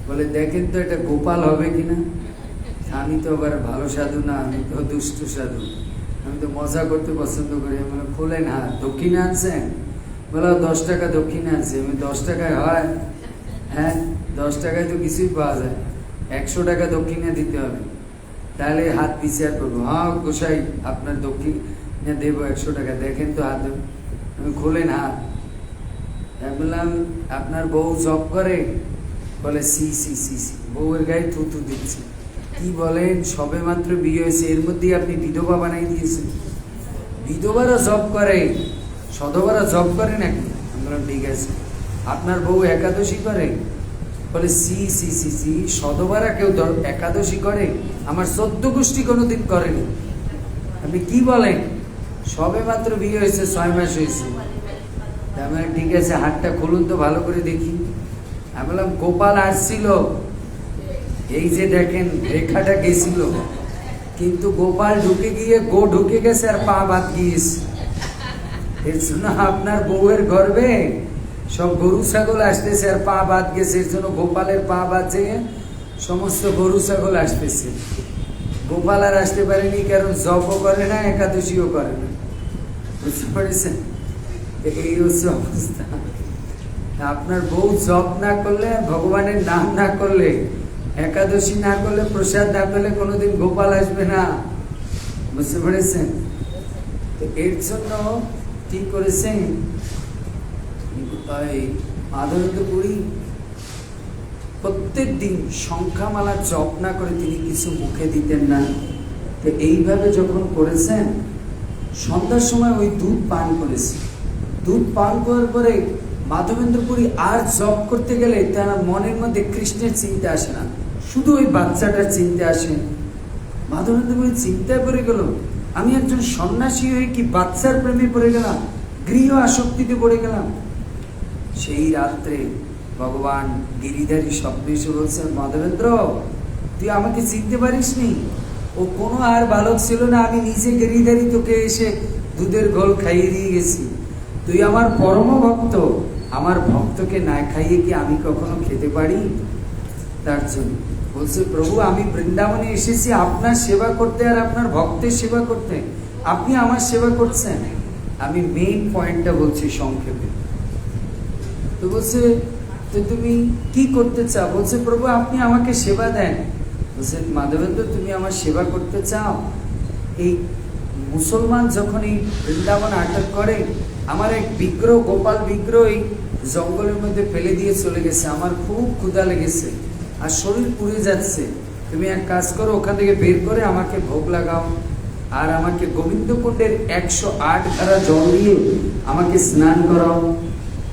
বলে, দেখেন তো এটা গোপাল হবে কিনা। আমি তো আবার ভালো সাধু না, আমি তো দুষ্ট সাধু, আমি তো মজা করতে পছন্দ করি। আমি বলে, খোলেন হাত। দক্ষিণে আনছেন? বলো 10 টাকা দক্ষিণে আনছে। আমি 10 টাকায় হয়? হ্যাঁ, 10 টাকায় তো কিছুই পাওয়া যায়, 100 টাকা দক্ষিণে দিতে হবে, তাহলে হাত বিচার করবো। হ্যাঁ গোসাই, আপনার দক্ষিণে দেবো 100 টাকা, দেখেন তো হাত। আমি খোলেন হাত। বললাম, আপনার বউ জব করে? বলে, সি সি সি সি। বউয়ের গায়ে থুতু দিচ্ছে। কি বলেন? সবে মাত্র বিয়ে হয়েছে, এর মধ্যেই আপনি বিধবা বানাই দিয়েছেন। বিধবারা জব করে, সধবারা জব করে নাকি? আমি বললাম, ঠিক আছে। আপনার বউ একাদশী করে? বলে সি সি সি সি, শতবারা কেউ একাদশী করে? আমার 14 গোষ্ঠী কোনোদিন করেনি। আপনি কি বলেন? সবে মাত্র বিয়ে হয়েছে, 6 মাস হয়েছে। মানে ঠিক আছে, হাতটা খুলুন তো ভালো করে দেখি। আমি বললাম গোপাল আসছিল, এই যে দেখেন রেখাটা গেছিল, কিন্তু গোপাল ঢুকে গিয়ে ঢুকে গেছে আর পা বাদ গিয়েছে। এর জন্য আপনার বউয়ের গর্বে সব গরু ছাগল আসতেছে আর পা বাদ গেছে। এর জন্য গোপালের পা বাজে সমস্ত গরু ছাগল আসতেছে। গোপাল আর আসতে পারেনি, কারণ জপও করে না, একাদশীও করে না। বুঝতে পেরেছেন? এই হচ্ছে অবস্থা। আপনার বউ জপ না করলে, ভগবানের নাম না করলে, একাদশী না করলে, প্রসাদ না করলে কোনোদিন গোপাল আসবে না। বুঝতে পেরেছেন? এর জন্য কি করেছেন মাধবেন্দ্র পুরী? প্রত্যেক দিন সংখ্যামালা জপ না করে তিনি কিছু মুখে দিতেন না। তো এইভাবে যখন করেছেন, সন্ধ্যার সময় ওই দুধ পান করেছে। দুধ পান করার পরে মাধবেন্দ্র পুরী আর জপ করতে গেলে তার মনের মধ্যে কৃষ্ণের চিন্তা আসে না, শুধু ওই বাচ্চাটার চিন্তা আসে। মাধবেন্দ্র পুরী চিন্তায় পড়ে গেল, আমি একজন সন্ন্যাসী হয়ে কি বাচ্চার প্রেমে পড়ে গেলাম, গৃহ আসক্তিতে পড়ে গেলাম। সেই রাত্রে ভগবান গিরিধারী স্বপ্নে এসে বলছেন, মাধবেন্দ্র তুই আমাকে চিনতে পারিস নি? ও কোনো আর বালক ছিল না, আমি নিজে গিরিধারী তোকে এসে দুধের গোল খাইয়ে দিয়ে গেছি। তুই আমার পরম ভক্ত, আমার ভক্তকে না খাইয়ে কি আমি কখনো খেতে পারি? তার জন্য বলছে, প্রভু আমি বৃন্দাবনে এসেছি আপনার সেবা করতে আর আপনার ভক্তের সেবা করতে, আপনি আমার সেবা করছেন। আমি মেইন পয়েন্টটা বলছি সংক্ষেপে। তো বলছে, তো তুমি কি করতে চাও? বলছে, প্রভু আপনি আমাকে সেবা দেন। বলছে, মাধবেন্দ্র তুমি আমার সেবা করতে চাও? এই মুসলমান যখন এই বৃন্দাবন আটক করে, আমার এক বিগ্রহ, গোপাল বিগ্রহ এই জঙ্গলের মধ্যে ফেলে দিয়ে চলে গেছে। আমার খুব ক্ষুধা লেগেছে আর শরীর পুড়ে যাচ্ছে। তুমি এক কাজ করো, ওখান থেকে বের করে আমাকে ভোগ লাগাও, আর আমাকে গোবিন্দকুণ্ডের 108 ধারা জল দিয়ে আমাকে স্নান করাও।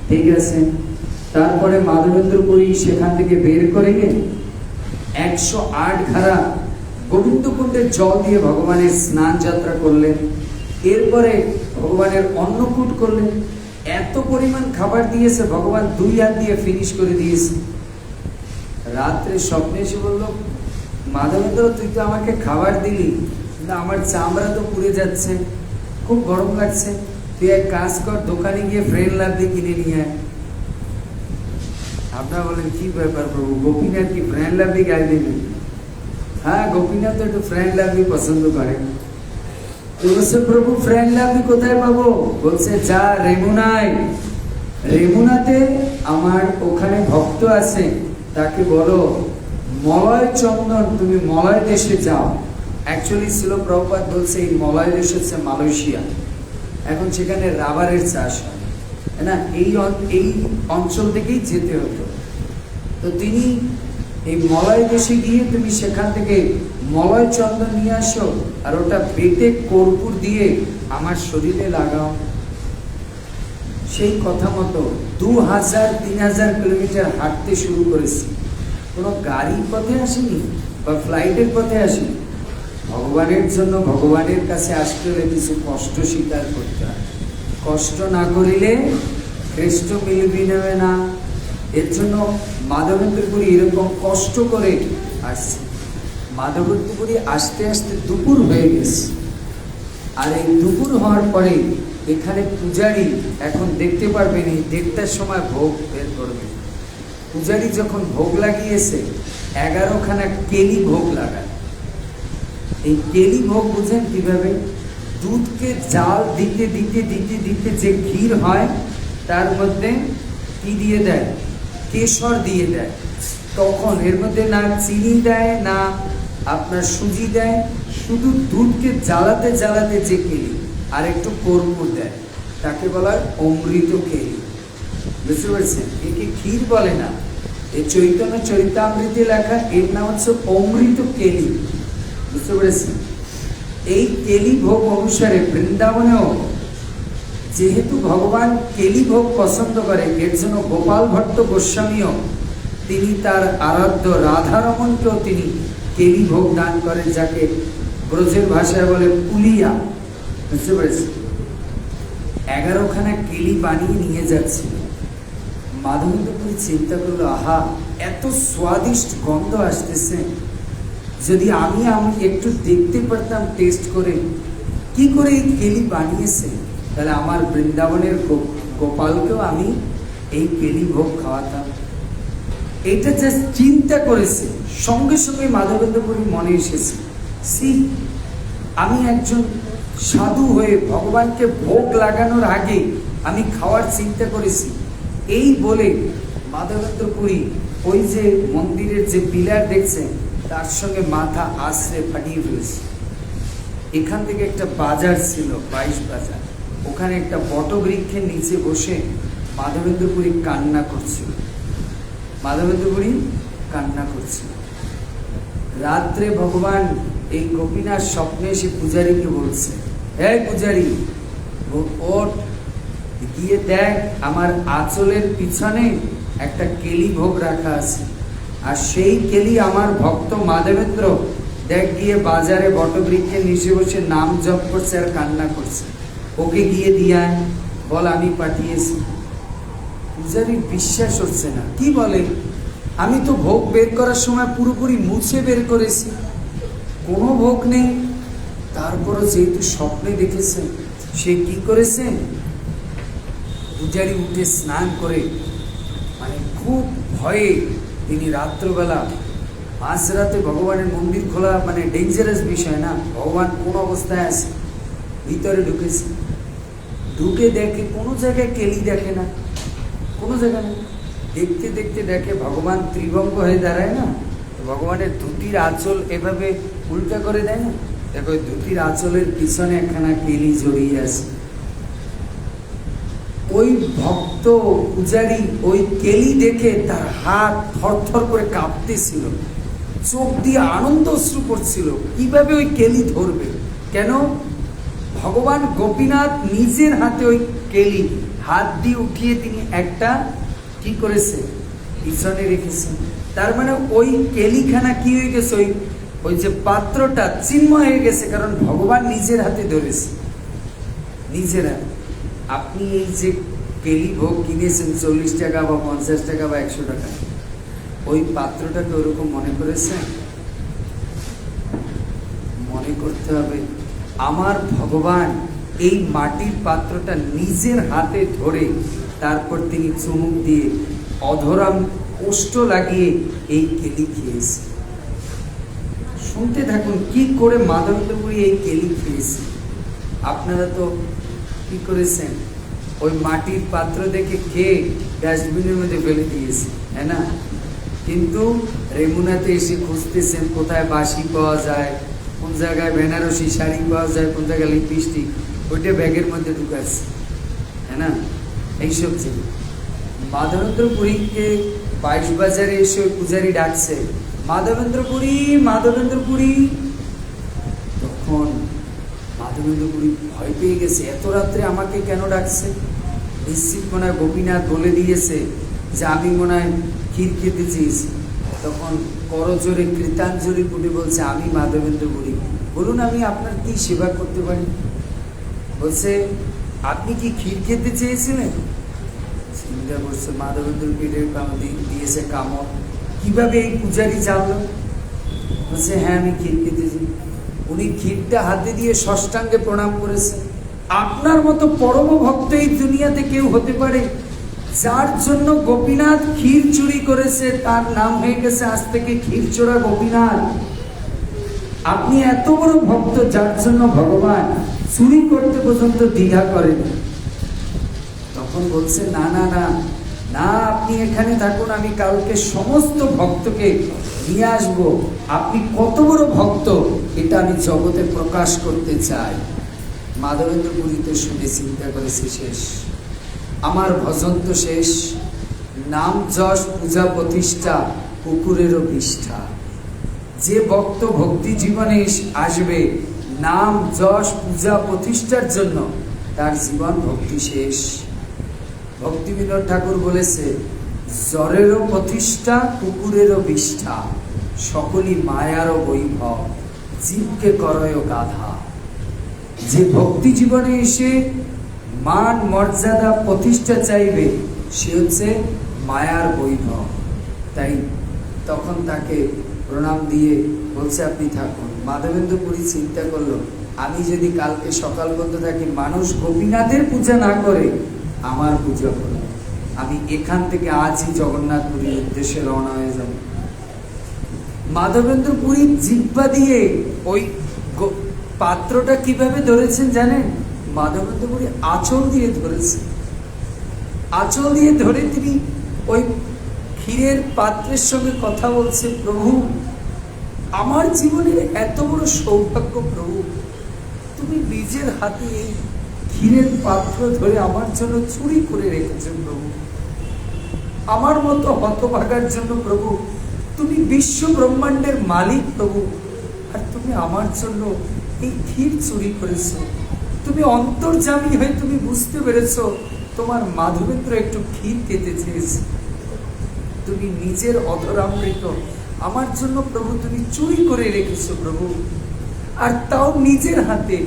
ঠিক আছে। তারপরে মাধবেন্দ্র পুরী সেখান থেকে বের করে গিয়ে 108 ঘাড়া গোবিন্দকুণ্ডের জল দিয়ে ভগবানের স্নান যাত্রা করলেন। এরপরে ভগবানের অন্নকূট করলেন। এত পরিমাণ খাবার দিয়েছে, ভগবান 2 হাত দিয়ে ফিনিশ করে দিয়েছে। রাত্রে স্বপ্নে এসে বলল, মাধবেন্দ্র তুই তো আমাকে খাবার দিলি, কিন্তু আমার চামড়া তো পুড়ে যাচ্ছে, খুব গরম লাগছে, তুই এক কাজ কর, দোকানে গিয়ে ফ্রেন্ড লাভলি কিনে নিয়ে আয়। আপনারা বলেন কি ব্যাপার প্রভু, গোপীনাথ কি ফ্রেন্ড লাভলি গায়ে দেবেন? হ্যাঁ, গোপীনাথ তো একটু ফ্রেন্ড লাভলি পছন্দ করে। তো বলছে, প্রভু ফ্রেন্ড লাভলি কোথায় পাবো? বলছে, যা রেমুনায়, রেমুনাতে আমার ওখানে ভক্ত আছে, তাকে বলো মলয় চন্দন, তুমি মলয় দেশে যাও। অ্যাকচুয়ালি ছিল প্রভুপাদ বলছে এই মলয় দেশ হচ্ছে মালয়েশিয়া, এখন সেখানে রাবারের চাষ হয় না, এই অঞ্চল থেকেই যেতে হতো। তো তিনি এই মলয় দেশে গিয়ে তুমি সেখান থেকে মলয় চন্দন নিয়ে আসো, আর ওটা বেটে কর্পূর দিয়ে আমার শরীরে লাগাও। সেই কথা মতো 2000-3000 কিলোমিটার হাঁটতে শুরু করেছি। কোনো গাড়ির পথে আসেনি বা ফ্লাইটের পথে আসেনি। ভগবানের জন্য ভগবানের কাছে আসতে হলে কিছু কষ্ট স্বীকার করতে হয়। কষ্ট না করিলে কৃষ্ণ মিলবি নেবে না। এর জন্য মাধবেন্দ্রপুরী এরকম কষ্ট করে আসছে। মাধবেন্দ্রপুরী আসতে আসতে দুপুর হয়ে গেছে। আর এই দুপুর হওয়ার পরে এখানে পূজারী, এখন দেখতে পারবেন এই 1:30টার সময় ভোগ বের করবে। পূজারী যখন ভোগ লাগিয়েছে 11খানা কেলি ভোগ লাগায়। এই কেলি ভোগ বুঝেন কিভাবে? দুধকে জাল দিতে দিতে দিতে দিতে যে ক্ষীর হয় তার মধ্যে কি দিয়ে দেয়? কেশর দিয়ে দেয়। তখন এর মধ্যে না চিনি দেয় না আপনার সুজি দেয়, শুধু দুধকে জ্বালাতে জ্বালাতে যে কেলি আর একটু কর্পূর দেয়, তাকে বলা হয় অমৃত কেলি। বুঝতে পারছেন? একে ক্ষীর বলে না, এই চৈতন্য চরিতামৃতে লেখা এর নাম হচ্ছে অমৃত কেলি। বুঝতে পেরেছেন? এই কেলি ভোগ অনুসারে বৃন্দাবনেও যেহেতু ভগবান কেলি ভোগ পছন্দ করে, এর জন্য গোপাল ভট্ট গোস্বামীও তিনি তার আরাধ্য রাধারমণকেও তিনি কেলি ভোগ দান করেন, যাকে ব্রজের ভাষায় বলে পুলিয়া। বুঝতে পেরেছি? 11খানা কেলি বানিয়ে নিয়ে যাচ্ছিল। মাধবেন্দ্র পুরী চিন্তা করলো, আহা, এত স্বাদিষ্ট গন্ধ আসতেছে, যদি আমি একটু দেখতে পারতাম টেস্ট করে কি করে এই কেলি বানিয়েছে, তাহলে আমার বৃন্দাবনের গোপালকেও আমি এই কেলি ভোগ খাওয়াতাম। এটা জাস্ট চিন্তা করেছে, সঙ্গে সঙ্গে মাধবেন্দ্র পুরীর মনে এসেছে, আমি একজন সাধু হয়ে ভগবানকে ভোগ লাগানোর আগে আমি খাওয়ার চিন্তা করেছি। এই বলে মাধবেন্দ্র পুরী ওই যে মন্দিরের যে পিলার দেখছেন তার সঙ্গে মাথা আশ্রে ফাটিয়ে ফেলেছে। এখান থেকে একটা বাজার ছিল, 22 বাজার, ওখানে একটা বটবৃক্ষের নিচে বসে মাধবেন্দ্র পুরী কান্না করছিল। মাধবেন্দ্র পুরী কান্না করছিল। রাত্রে ভগবান এই গোপীনাথ স্বপ্নে এসে পূজারীকে বলছে, এই পূজারী, ওঠ, গিয়ে দেখ আমার আঁচলের পিছনে একটা কেলি ভোগ রাখা আছে, আর সেই কেলি আমার ভক্ত মাধবেন্দ্র দেখ গিয়ে বাজারে বটবৃক্ষের নিচে বসে নাম জপ করছে আর কান্না করছে, ওকে গিয়ে দিয়ে আয়, বল আমি পাঠিয়েছি। পূজারীর বিশ্বাস হচ্ছে না, কি বলে, আমি তো ভোগ বের করার সময় পুরোপুরি মুছে বের করেছি, কোনো ভোগ নেই। তারপরও যেহেতু স্বপ্নে দেখেছেন, সে কি করেছে, পূজারী উঠে স্নান করে, মানে খুব ভয়ে, তিনি রাত্রবেলা মাঝরাতে ভগবানের মন্দির খোলা মানে ডেঞ্জারাস বিষয় না, ভগবান কোন অবস্থায় আছে, ভিতরে ঢুকেছে, ঢুকে দেখে কোনো জায়গায় কেলি দেখে না, কোনো জায়গায় নেই। দেখতে দেখতে দেখে ভগবান ত্রিভঙ্গ হয়ে দাঁড়ায় না, ভগবানের ধুতির আঁচল এভাবে উল্টা করে দেয় না, দেখো ধুতির আঁচলের পিছনে একখানা কেলি জড়িয়ে আছে। ওই ভক্ত পূজারী ওই কেলি দেখে তার হাত থরথর করে কাঁপতেছিল, চোখ দিয়ে আনন্দ অশ্রু পড়ছিল, কিভাবে ওই কেলি ধরবে। কেন? ভগবান গোপীনাথ নিজের হাতে ওই কেলি হাত দিয়ে উঠিয়ে তিনি একটা কি করেছে, পিছনে রেখেছে। তার মানে ওই কেলিখানা কি হয়ে গেছে, ওই যে পাত্রটা চিন্ময় হয়ে গেছে, কারণ ভগবান নিজের হাতে ধরেছে, নিজের হাতে। আপনি এই যে কেলি ভোগ কিনেছেন 40 টাকা বা 50 টাকা বা 100 টাকা, ওই পাত্রটাকে ওরকম মনে করেছেন? মনে করতে হবে আমার ভগবান এই মাটির পাত্রটা নিজের হাতে ধরে তারপর তিনি চুমুক দিয়ে অধরাম ওষ্ঠ লাগিয়ে এই কেলি খেয়েছে। শুনতে থাকুন কি করে মাধবেন্দ্র পুরী এই কেলি খেয়েছে। আপনারা তো কি করেছেন, ওই মাটির পাত্র দেখে খেয়ে ডাস্টবিনের মধ্যে ফেলে দিয়েছে, হ্যাঁ না? কিন্তু রেমুনাতে এসে খুঁজতেছেন কোথায় বাসি পাওয়া যায়, কোন জায়গায় বেনারসি শাড়ি পাওয়া যায়, কোন জায়গায় লিপস্টিক, ওইটা ব্যাগের মধ্যে ঢুকাচ্ছে, হ্যাঁ না? এইসব জিনিস। মাধবেন্দ্র পুরীকে 22 বাজারে এসে ওই পূজারী ডাকছে, মাধবেন্দ্র পুরী, মাধবেন্দ্র পুরী। তখন মাধবেন্দ্র পুরী ভয় পেয়ে গেছে, এত রাত্রে আমাকে কেন ডাকছে? নিশ্চিত মনে হয় গোপীনাথ বলে দিয়েছে যে আমি মনে হয় ক্ষীর খেতে চেয়েছি। তখন করজোরে কৃতাঞ্জলি পুটে বলছে, আমি মাধবেন্দ্র পুরী, বলুন আমি আপনার কি সেবা করতে পারি? বলছে, আপনি কি ক্ষীর খেতে চেয়েছিলেন? চিন্তা করছে, মাধবেন্দ্র পুরীর দিয়েছে কামড়, কিভাবে এই পূজারী জানলো? বলছে, হ্যাঁ আমি ক্ষীর খেতেছি। উনি ক্ষীরটা হাতে দিয়ে ষষ্ঠাঙ্গে প্রণাম করেছে। আপনার মতো পরম ভক্ত এই দুনিয়াতে কেউ হতে পারে? যার জন্য গোপীনাথ ক্ষীর চুরি করেছে, তার নাম হয়ে গেছে আজ থেকে ক্ষীরচোরা গোপীনাথ। আপনি এত বড় ভক্ত যার জন্য ভগবান চুরি করতে পর্যন্ত দ্বিধা করেন। তখন বলছে, না না না না, আপনি এখানে থাকুন, আমি কালকে সমস্ত ভক্তকে নিয়ে আসবো। আপনি কত বড় ভক্ত এটা আমি জগতে প্রকাশ করতে চাই। মাধবেন্দ্র পুরী তো শুনে চিন্তা করেছে, শেষ, আমার ভজন তো শেষ, নাম যশ পূজা প্রতিষ্ঠা কুকুরেরও বিষ্ঠা। যে ভক্ত ভক্তি জীবনে আসবে নাম যশ পূজা প্রতিষ্ঠার জন্য, তার জীবন ভক্তি শেষ। ভক্তিবিনোদ ঠাকুর বলেছে, জ্বরেরও প্রতিষ্ঠা, কুকুরেরও বিষ্ঠা, সকলই মায়ারও বৈভব, জীবকে করয় গাধা। যে ভক্তি জীবনে এসে মান মর্যাদা প্রতিষ্ঠা চাইবে, সে হচ্ছে মায়ার বৈভব। তাই তখন তাকে প্রণাম দিয়ে বলছে, আপনি থাকুন। মাধবেন্দ্র পুরী চিন্তা করলো, আমি যদি কালকে সকাল পর্যন্ত থাকি, মানুষ গোপীনাথের পূজা না করে আমার পূজা করবে। আমি এখান থেকে আজই জগন্নাথ পুরীর উদ্দেশ্যে রওনা হয়ে যাব। মাধবেন্দ্র পুরী জিহ্বা দিয়ে ওই পাত্রটা কিভাবে ধরেছেন জানেন? মাধবেন্দ্র পুরী আঁচল দিয়ে ধরেছে। আঁচল দিয়ে ধরে তিনি ওই ক্ষীরের পাত্রের সঙ্গে কথা বলছে, প্রভু আমার জীবনের এত বড় সৌভাগ্য, প্রভু তুমি নিজের হাতে এই ক্ষীরের পাত্র ধরে আমার জন্য চুরি করে রেখেছেন প্রভু। আমার মতো হতভাগার জন্য প্রভু, তুমি বিশ্ব ব্রহ্মাণ্ডের মালিক প্রভু, আর তুমি আমার জন্য এই ক্ষীর চুরি করেছো। তুমি অন্তর্যামী হয়ে তুমি বুঝতে পেরেছো তোমার মাধবেন্দ্র একটু ক্ষীর খেতে চেয়েছে। তুমি নিজের অধরামৃত আমার জন্য প্রভু তুমি চুরি করে রেখেছো প্রভু, আর তাও নিজের হাতে।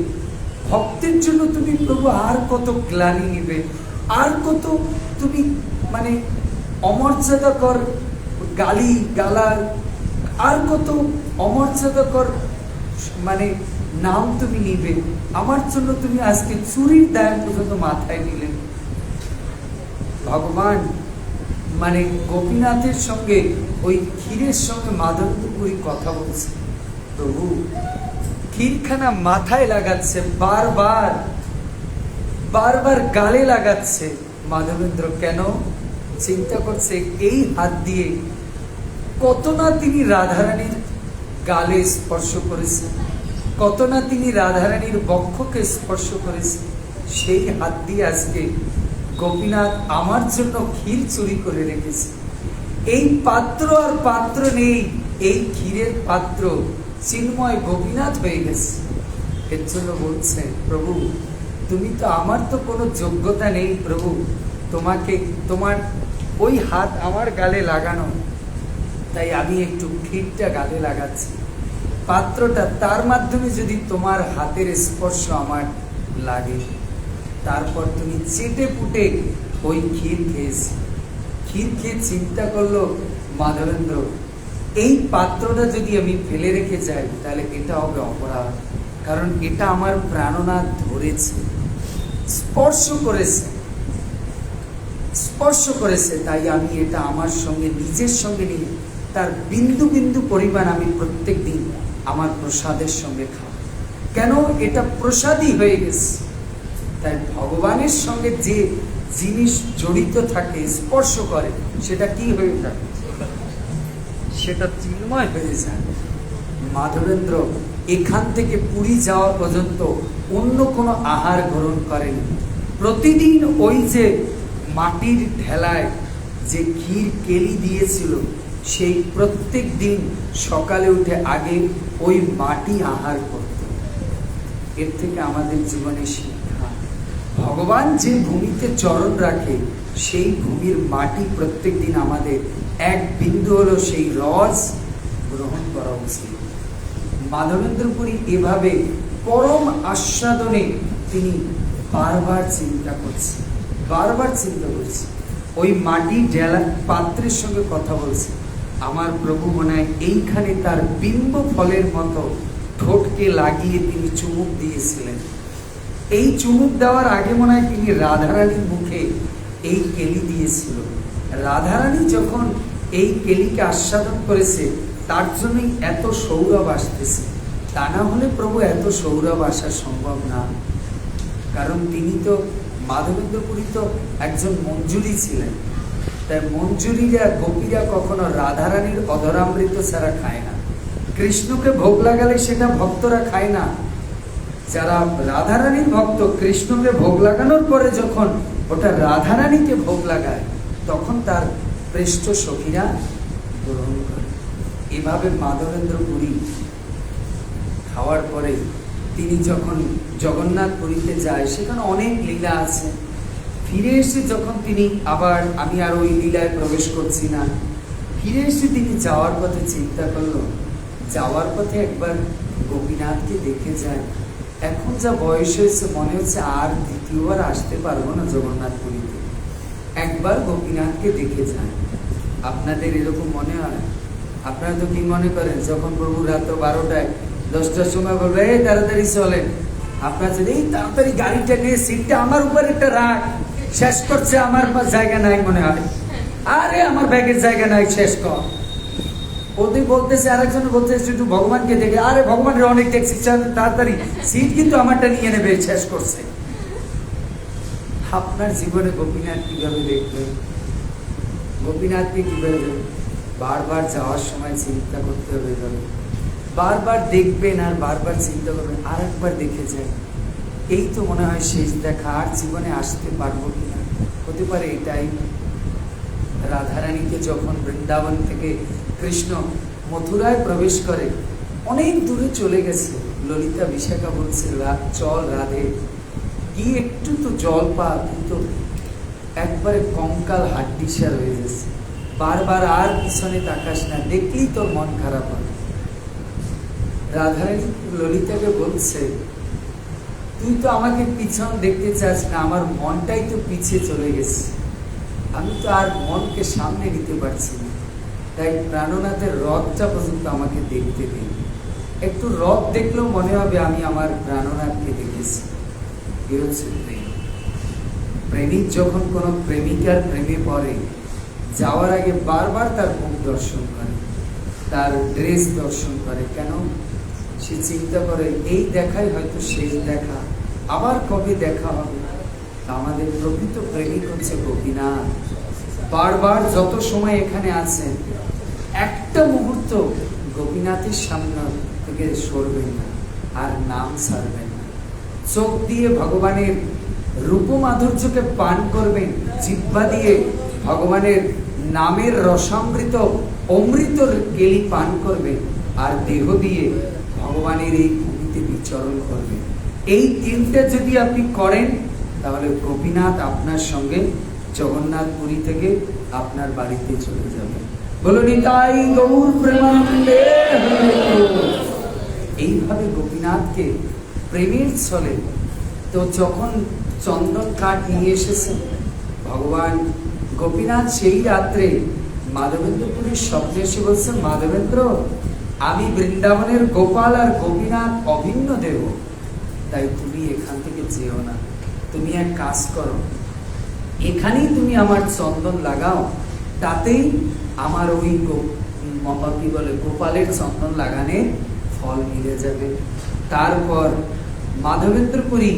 ভক্তের জন্য তুমি প্রভু আর কত গ্লানি নিবে, আর কত তুমি মানে অমর্যাদাকর গালি গালার, আর কত অমর্যাদাকর মানে নাম তুমি নিবে। আমার জন্য তুমি আজকে চুরির দায় পর্যন্ত মাথায় নিলেন। ভগবান মানে গোপীনাথের সঙ্গে ওই ক্ষীরের সঙ্গে মাধবেন্দ্র পুরী কথা বলছে। প্রভু ক্ষীরখানা মাথায় লাগাচ্ছে, বারবার বারবার গালে লাগাচ্ছে। মাধবেন্দ্র কেন? চিন্তা করছে এই হাত দিয়ে কত না তিনি রাধারানীর গালে স্পর্শ করেছে, কত না তিনি রাধারানীর বক্ষকে স্পর্শ করেছে। সেই হাত দিয়ে আজকে গোপীনাথ আমার জন্য ক্ষীর চুরি করে রেখেছে। এই পাত্র আর পাত্র নেই, এই ক্ষীরের পাত্র চিন্ময় গোপীনাথ হয়ে গেছে। এর জন্য বলছে, প্রভু তুমি তো, আমার তো কোনো যোগ্যতা নেই প্রভু, তোমাকে তোমার ওই হাত আমার গালে লাগানো, তাই আমি একটু ক্ষীরটা গালে লাগাচ্ছি। পাত্রটা তার মাধ্যমে যদি তোমার হাতের স্পর্শ আমার লাগে, তারপর তুমি চেটে পুটে ওই ক্ষীর খেয়েছি। ক্ষীর খেয়ে চিন্তা করলো মাধবেন্দ্র, এই পাত্রটা যদি আমি ফেলে রেখে যাই তাহলে এটা হবে অপরাধ, কারণ এটা আমার প্রাণনাথ ধরেছে, স্পর্শ করেছে, তাই আমি এটা আমার সঙ্গে নিজের সঙ্গে নিয়ে তার বিন্দু বিন্দু পরিমাণ আমি প্রত্যেক দিন আমার প্রসাদের সঙ্গে খাবো। কেন? এটা প্রসাদই হয়ে গেছে। তাই ভগবানের সঙ্গে যে জিনিস জড়িত থাকে, স্পর্শ করে, সেটা কি হয়ে থাকে? সেটা চিন্ময় হয়ে যায়। মাধবেন্দ্র এখান থেকে পুরী যাওয়া পর্যন্ত অন্য কোনো আহার গ্রহণ করেনি। প্রতিদিন ওই যে মাটির ঢেলায় যে ক্ষীর কেলি দিয়েছিল, সেই প্রত্যেক দিন সকালে উঠে আগে ওই মাটি আহার করত। এর থেকে আমাদের জীবনে শিক্ষা, ভগবান যে ভূমিতে চরণ রাখে সেই ভূমির মাটি প্রত্যেক দিন আমাদের এক বিন্দু হলো সেই রস গ্রহণ করা উচিত। মাধবেন্দ্র পুরী এভাবে পরম আস্বাদনে তিনি বারবার চিন্তা করছে। ওই মাটি ঢেলা পাত্রের সঙ্গে কথা বলছে। আমার প্রভু মনে হয় এইখানে তার বিম্ব ফলের মতো ঠোঁটকে লাগিয়ে তিনি চুমুক দিয়েছিলেন। এই চুমুক দেওয়ার আগে মনে হয় তিনি রাধারানীর মুখে এই কেলি দিয়েছিল। রাধারানী যখন এই কেলিকে আস্বাদন করেছে, তার জন্যই এত সৌরভ আসতেছে। তা না হলে প্রভু এত সৌরভ আসা সম্ভব না, কারণ তিনি তো, মাধবেন্দ্র পুরী তো একজন মঞ্জুরি ছিলেন। তাই মঞ্জুরিরা, গোপীরা কখনো রাধারানীর অধরামৃত ছাড়া খায় না। কৃষ্ণকে ভোগ লাগালে সেটা ভক্তরা খায় না। যারা রাধারানীর ভক্ত, কৃষ্ণকে ভোগ লাগানোর পরে যখন ওটা রাধারানীকে ভোগ লাগায়, তখন তার পৃষ্ঠ সখীরা গ্রহণ করে। এভাবে মাধবেন্দ্র পুরী খাওয়ার পরে তিনি যখন জগন্নাথ পুরীতে যায় সেখানে অনেক লীলা আছে। ফিরে এসে যখন তিনি আবার, আমি আর ওই লীলায় প্রবেশ করছি না, ফিরে এসে তিনি যাওয়ার পথে চিন্তা করলো, যাওয়ার পথে একবার গোপীনাথকে দেখে যায়। এখন যা বয়স হয়েছে মনে হচ্ছে আর দ্বিতীয়বার আসতে পারবো না জগন্নাথ পুরীতে, একবার গোপীনাথকে দেখে যায়। আপনাদের এরকম মনে হয়? আপনারা তো কি মনে করেন, যখন প্রভু রাত 12টায় 10টার সময় বলবে এই তাড়াতাড়ি চলেন, আপনার যদি এই তাড়াতাড়ি গাড়িটা নিয়ে সিটটা আমার উপর একটা রাখ, শেষ করছে, আমার জায়গা নাই মনে হয়, আরে আমার ব্যাগের জায়গা নাই, শেষ কর। ওদের বলতেছে, আরেকজন বলতেছে একটু ভগবানকে দেখে, আরে ভগবানের অনেক ট্যাক্সি, তাড়াতাড়ি সিট কিন্তু আমারটা নিয়ে নেবে, শেষ করছে। আপনার জীবনে গোপীনাথ কিভাবে দেখবেন? গোপীনাথকে কিভাবে বারবার যাওয়ার সময় চিন্তা করতে হবে, বারবার দেখবেন আর বারবার চিন্তা করবেন, আর একবার দেখে যায়, এই তো মনে হয় শেষ দেখা, আর জীবনে আসতে পারবো কিনা। হতে পারে এটাই। রাধারানীকে যখন বৃন্দাবন থেকে কৃষ্ণ মথুরায় প্রবেশ করে, অনেক দূরে চলে গেছে, ললিতা বিশাখা বলছে চল রাধে, কি একটু তো জল পা, কিন্তু একবারে কঙ্কাল হাড্ডিসার হয়ে গেছে, বারবার আর পিছনে তাকাস না, দেখলেই তোর মন খারাপ হয়। রাধারানী ললিতাকে বলছে, তুই তো আমাকে পিছন দেখতে চাস না, আমার মনটাই তো পিছিয়ে চলে গেছে, আমি তো আর মনকে সামনে নিতে পারছি না, তাই প্রাণনাথের রথটা পর্যন্ত আমাকে দেখতে দিন, একটু রথ দেখলেও মনে হবে আমি আমার প্রাণনাথকে দেখেছি। এ হচ্ছে প্রেম। প্রেমিক যখন কোনো প্রেমিকার প্রেমে পড়ে, যাওয়ার আগে বারবার তার মুখ দর্শন করে, তার ড্রেস দর্শন করে। কেন? সে চিন্তা করে এই দেখাই হয়তো শেষ দেখা, আবার কবে দেখা হবে। আমাদের প্রকৃত প্রেমিক হচ্ছে গোপীনাথ। বারবার যত সময় এখানে আছেন, একটা মুহূর্ত গোপীনাথের সামনে থেকে সরবেন না, আর নাম ছাড়বেন না। চোখ দিয়ে ভগবানের রূপ মাধুর্যকে পান করবেন, জিহ্বা দিয়ে ভগবানের নামের রসামৃত অমৃত কেলি পান করবেন, আর দেহ দিয়ে ভগবানের এই ভূমিতে বিচরণ করবেন। এই তিনটা যদি আপনি করেন, তাহলে গোপীনাথ আপনার সঙ্গে জগন্নাথ পুরী থেকে আপনার বাড়িতে চলে যাবে। বলো নিতাই গৌর প্রেমানন্দে। এইভাবে গোপীনাথকে প্রেমের ছলে, তো যখন চন্দন কাঠ নিয়ে এসেছেন ভগবান গোপীনাথ, সেই রাত্রে মাধবেন্দ্রপুরীর স্বপ্নে এসে বলছেন, মাধবেন্দ্র, আমি বৃন্দাবনের গোপাল আর গোপীনাথ অভিন্ন দেব, তাই তুমি এখান থেকে যেও না, তুমি এক কাজ করো, এখানেই তুমি আমার চন্দন লাগাও, তাতেই আমার ওই কি বলে গোপালের চন্দন লাগানে ফল মিলে যাবে। তারপর মাধবেন্দ্রপুরী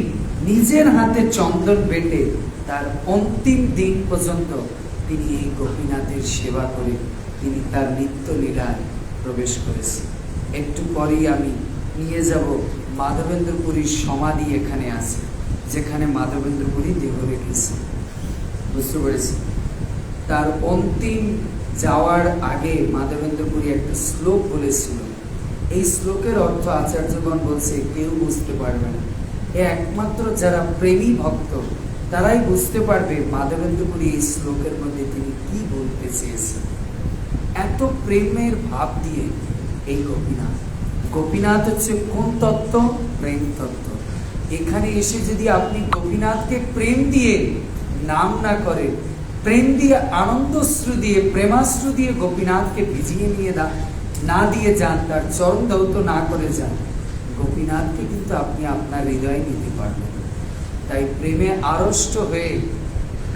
নিজের হাতে চন্দন বেটে তার অন্তিম দিন পর্যন্ত তিনি এই গোপীনাথের সেবা করে তিনি তার নিত্য লীলায় প্রবেশ করেছেন। একটু পরেই আমি নিয়ে যাব মাধবেন্দ্রপুরীর সমাধি এখানে আছে, যেখানে মাধবেন্দ্রপুরী দেহ রেখেছে, বুঝতে পেরেছি। তার অন্তিম যাওয়ার আগে মাধবেন্দ্রপুরী একটা শ্লোক বলেছিল, এই শ্লোকের অর্থ আচার্যগণ বলছে কেউ বুঝতে পারবে না, একমাত্র যারা প্রেমী ভক্ত তারাই বুঝতে পারবে মাধবেন্দ্রপুরী এই শ্লোকের মধ্যে তিনি কি বলতে চেয়েছেন। এত প্রেমের ভাব দিয়ে এই গোপীনাথ, গোপীনাথ হচ্ছে কোন তত্ত্ব? প্রেম তত্ত্ব। এখানে এসে যদি আপনি গোপীনাথকে প্রেম দিয়ে নাম না করে, প্রেম দিয়ে আনন্দশ্রু দিয়ে প্রেমাশ্রু দিয়ে গোপীনাথকে ভিজিয়ে নিয়ে না দিয়ে যান, তার চরণ দৌত না করে যান, গোপীনাথকে কিন্তু আপনি আপনার হৃদয়ে নিতে পারবেন। তাই প্রেমে আড়ষ্ট হয়ে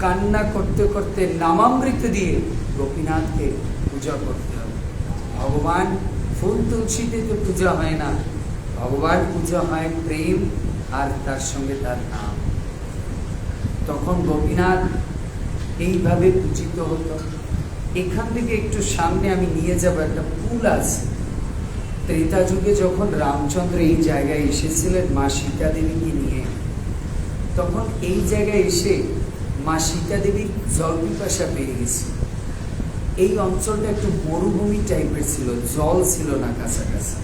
কান্না করতে করতে নামামৃত দিয়ে গোপীনাথকে পূজা করতে হবে। ভগবান ফুল তুলসীতে তো পূজা হয় না, ভগবান পূজা হয় প্রেম আর তার সঙ্গে তার নাম। তখন গোপীনাথ এইভাবে পূজিত হতো। এখান থেকে একটু সামনে আমি নিয়ে যাব, একটা পুল আছে। ত্রেতা যুগে যখন রামচন্দ্র এই জায়গায় এসেছিলেন মা সীতা দেবীকে নিয়ে, তখন এই জায়গায় এসে মা সীতা দেবীর জল পিপাসা পেয়ে গেছে। এই অঞ্চলটা একটু মরুভূমি টাইপের ছিল, জল ছিল না কাছাকাছি।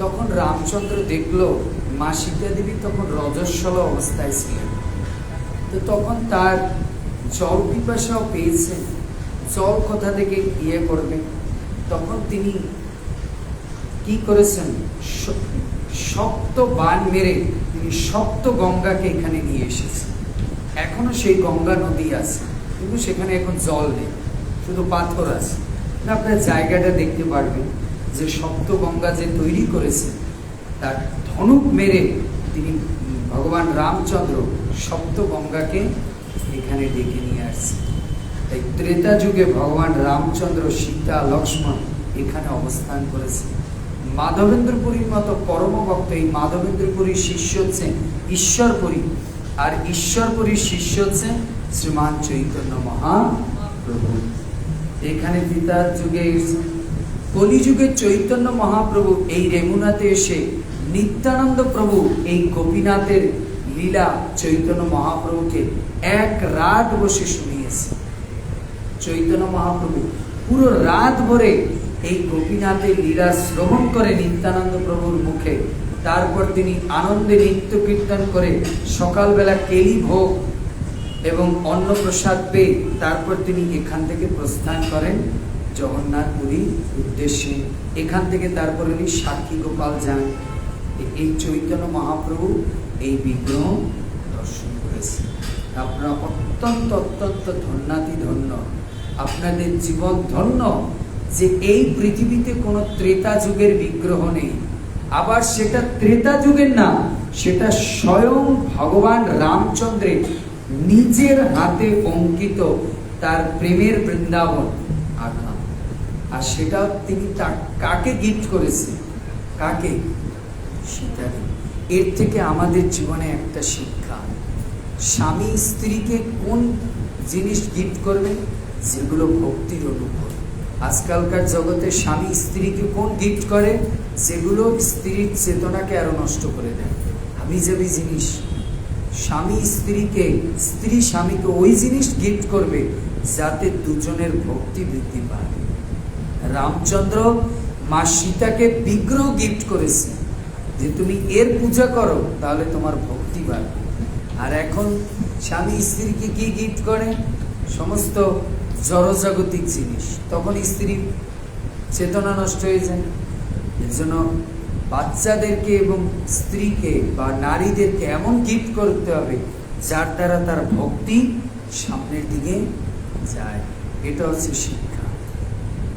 তখন রামচন্দ্র দেখলো মা সীতা দেবী তখন রজস্বলা অবস্থায় ছিলেন। তো তখন তার জল পিপাসাও পেয়েছে, জল কোথা থেকে ইয়ে করবে, তখন তিনি কি করেছেন, শক্ত বান মেরে তিনি শক্ত গঙ্গাকে এখানে নিয়ে এসেছেন। এখনো সেই গঙ্গা নদী আছে, কিন্তু সেখানে এখন জল নেই, শুধু পাথর আছে। আপনার জায়গাটা দেখতে পারবেন যে শক্ত গঙ্গা যে তৈরি করেছে, তার ধনুক মেরে তিনি ভগবান রামচন্দ্র সপ্ত গঙ্গাকে এখানে ডেকে নিয়ে আসছে। তাই ত্রেতা যুগে ভগবান রামচন্দ্র, সীতা, লক্ষ্মণ এখানে অবস্থান করেছে। মাধবেন্দ্রপুরীর মতো পরম ভক্ত, এই মাধবেন্দ্রপুরীর শিষ্য হচ্ছে ঈশ্বরপুরী, আর ঈশ্বরপুরীর শিষ্য হচ্ছে শ্রীমান চৈতন্য মহাপ্রভু। এখানে পিতার যুগে, কলিযুগে চৈতন্য মহাপ্রভু এই রেমুনাতে এসে নিত্যানন্দ প্রভু এই গোপীনাথের লীলা চৈতন্য মহাপ্রভুকে এক রাত বসে শুনিয়েছে। চৈতন্য মহাপ্রভু পুরো রাত ভরে এই গোপীনাথের লীলা শ্রবণ করে নিত্যানন্দ প্রভুর মুখে। তারপর তিনি আনন্দে নিত্য কীর্তন করে সকালবেলা কেলি ভোগ এবং অন্নপ্রসাদ পেয়ে তারপর তিনি এখান থেকে প্রস্থান করেন জগন্নাথপুরীর উদ্দেশ্যে। এখান থেকে তারপর উনি সাক্ষী গোপাল যান। এই চৈতন্য মহাপ্রভু এই বিগ্রহ দর্শন করেছে। আপনারা অত্যন্ত অত্যন্ত ধন্যাতি ধন্য, আপনাদের জীবন ধন্য যে এই পৃথিবীতে কোনো ত্রেতা যুগের বিগ্রহ নেই। আবার সেটা ত্রেতা যুগের না, সেটা স্বয়ং ভগবান রামচন্দ্রের নিজের হাতে অঙ্কিত তার প্রেমের বৃন্দাবন আঁকা। আর সেটা তিনি কাকে গিফট করেছে, কাকে? সীতাকে। এর থেকে আমাদের জীবনে একটা শিক্ষা, স্বামী স্ত্রীকে কোন জিনিস গিফট করবে, যেগুলো ভক্তির অনুভব। আজকালকার জগতে স্বামী স্ত্রীকে কোন গিফট করে, যেগুলো স্ত্রীর চেতনাকে আরো নষ্ট করে দেয়, হাবিজাবি জিনিস। স্বামী স্ত্রীকে, স্ত্রী স্বামীকে ওই জিনিস গিফট করবে যাতে দুজনের ভক্তি বৃদ্ধি পায়। রামচন্দ্র মা সীতাকে বিগ্রহ গিফট করেছে যে তুমি এর পূজা করো তাহলে তোমার ভক্তি বাড়বে। আর এখন স্বামী স্ত্রীকে কি গিফট করে? সমস্ত জড়জাগতিক জিনিস। তখন স্ত্রীর চেতনা নষ্ট হয়ে যায়। এর জন্য বাচ্চাদেরকে এবং স্ত্রীকে বা নারীদেরকে এমন গিফট করতে হবে যার দ্বারা তার ভক্তি সামনের দিকে যায়। এটা হচ্ছে শিক্ষা,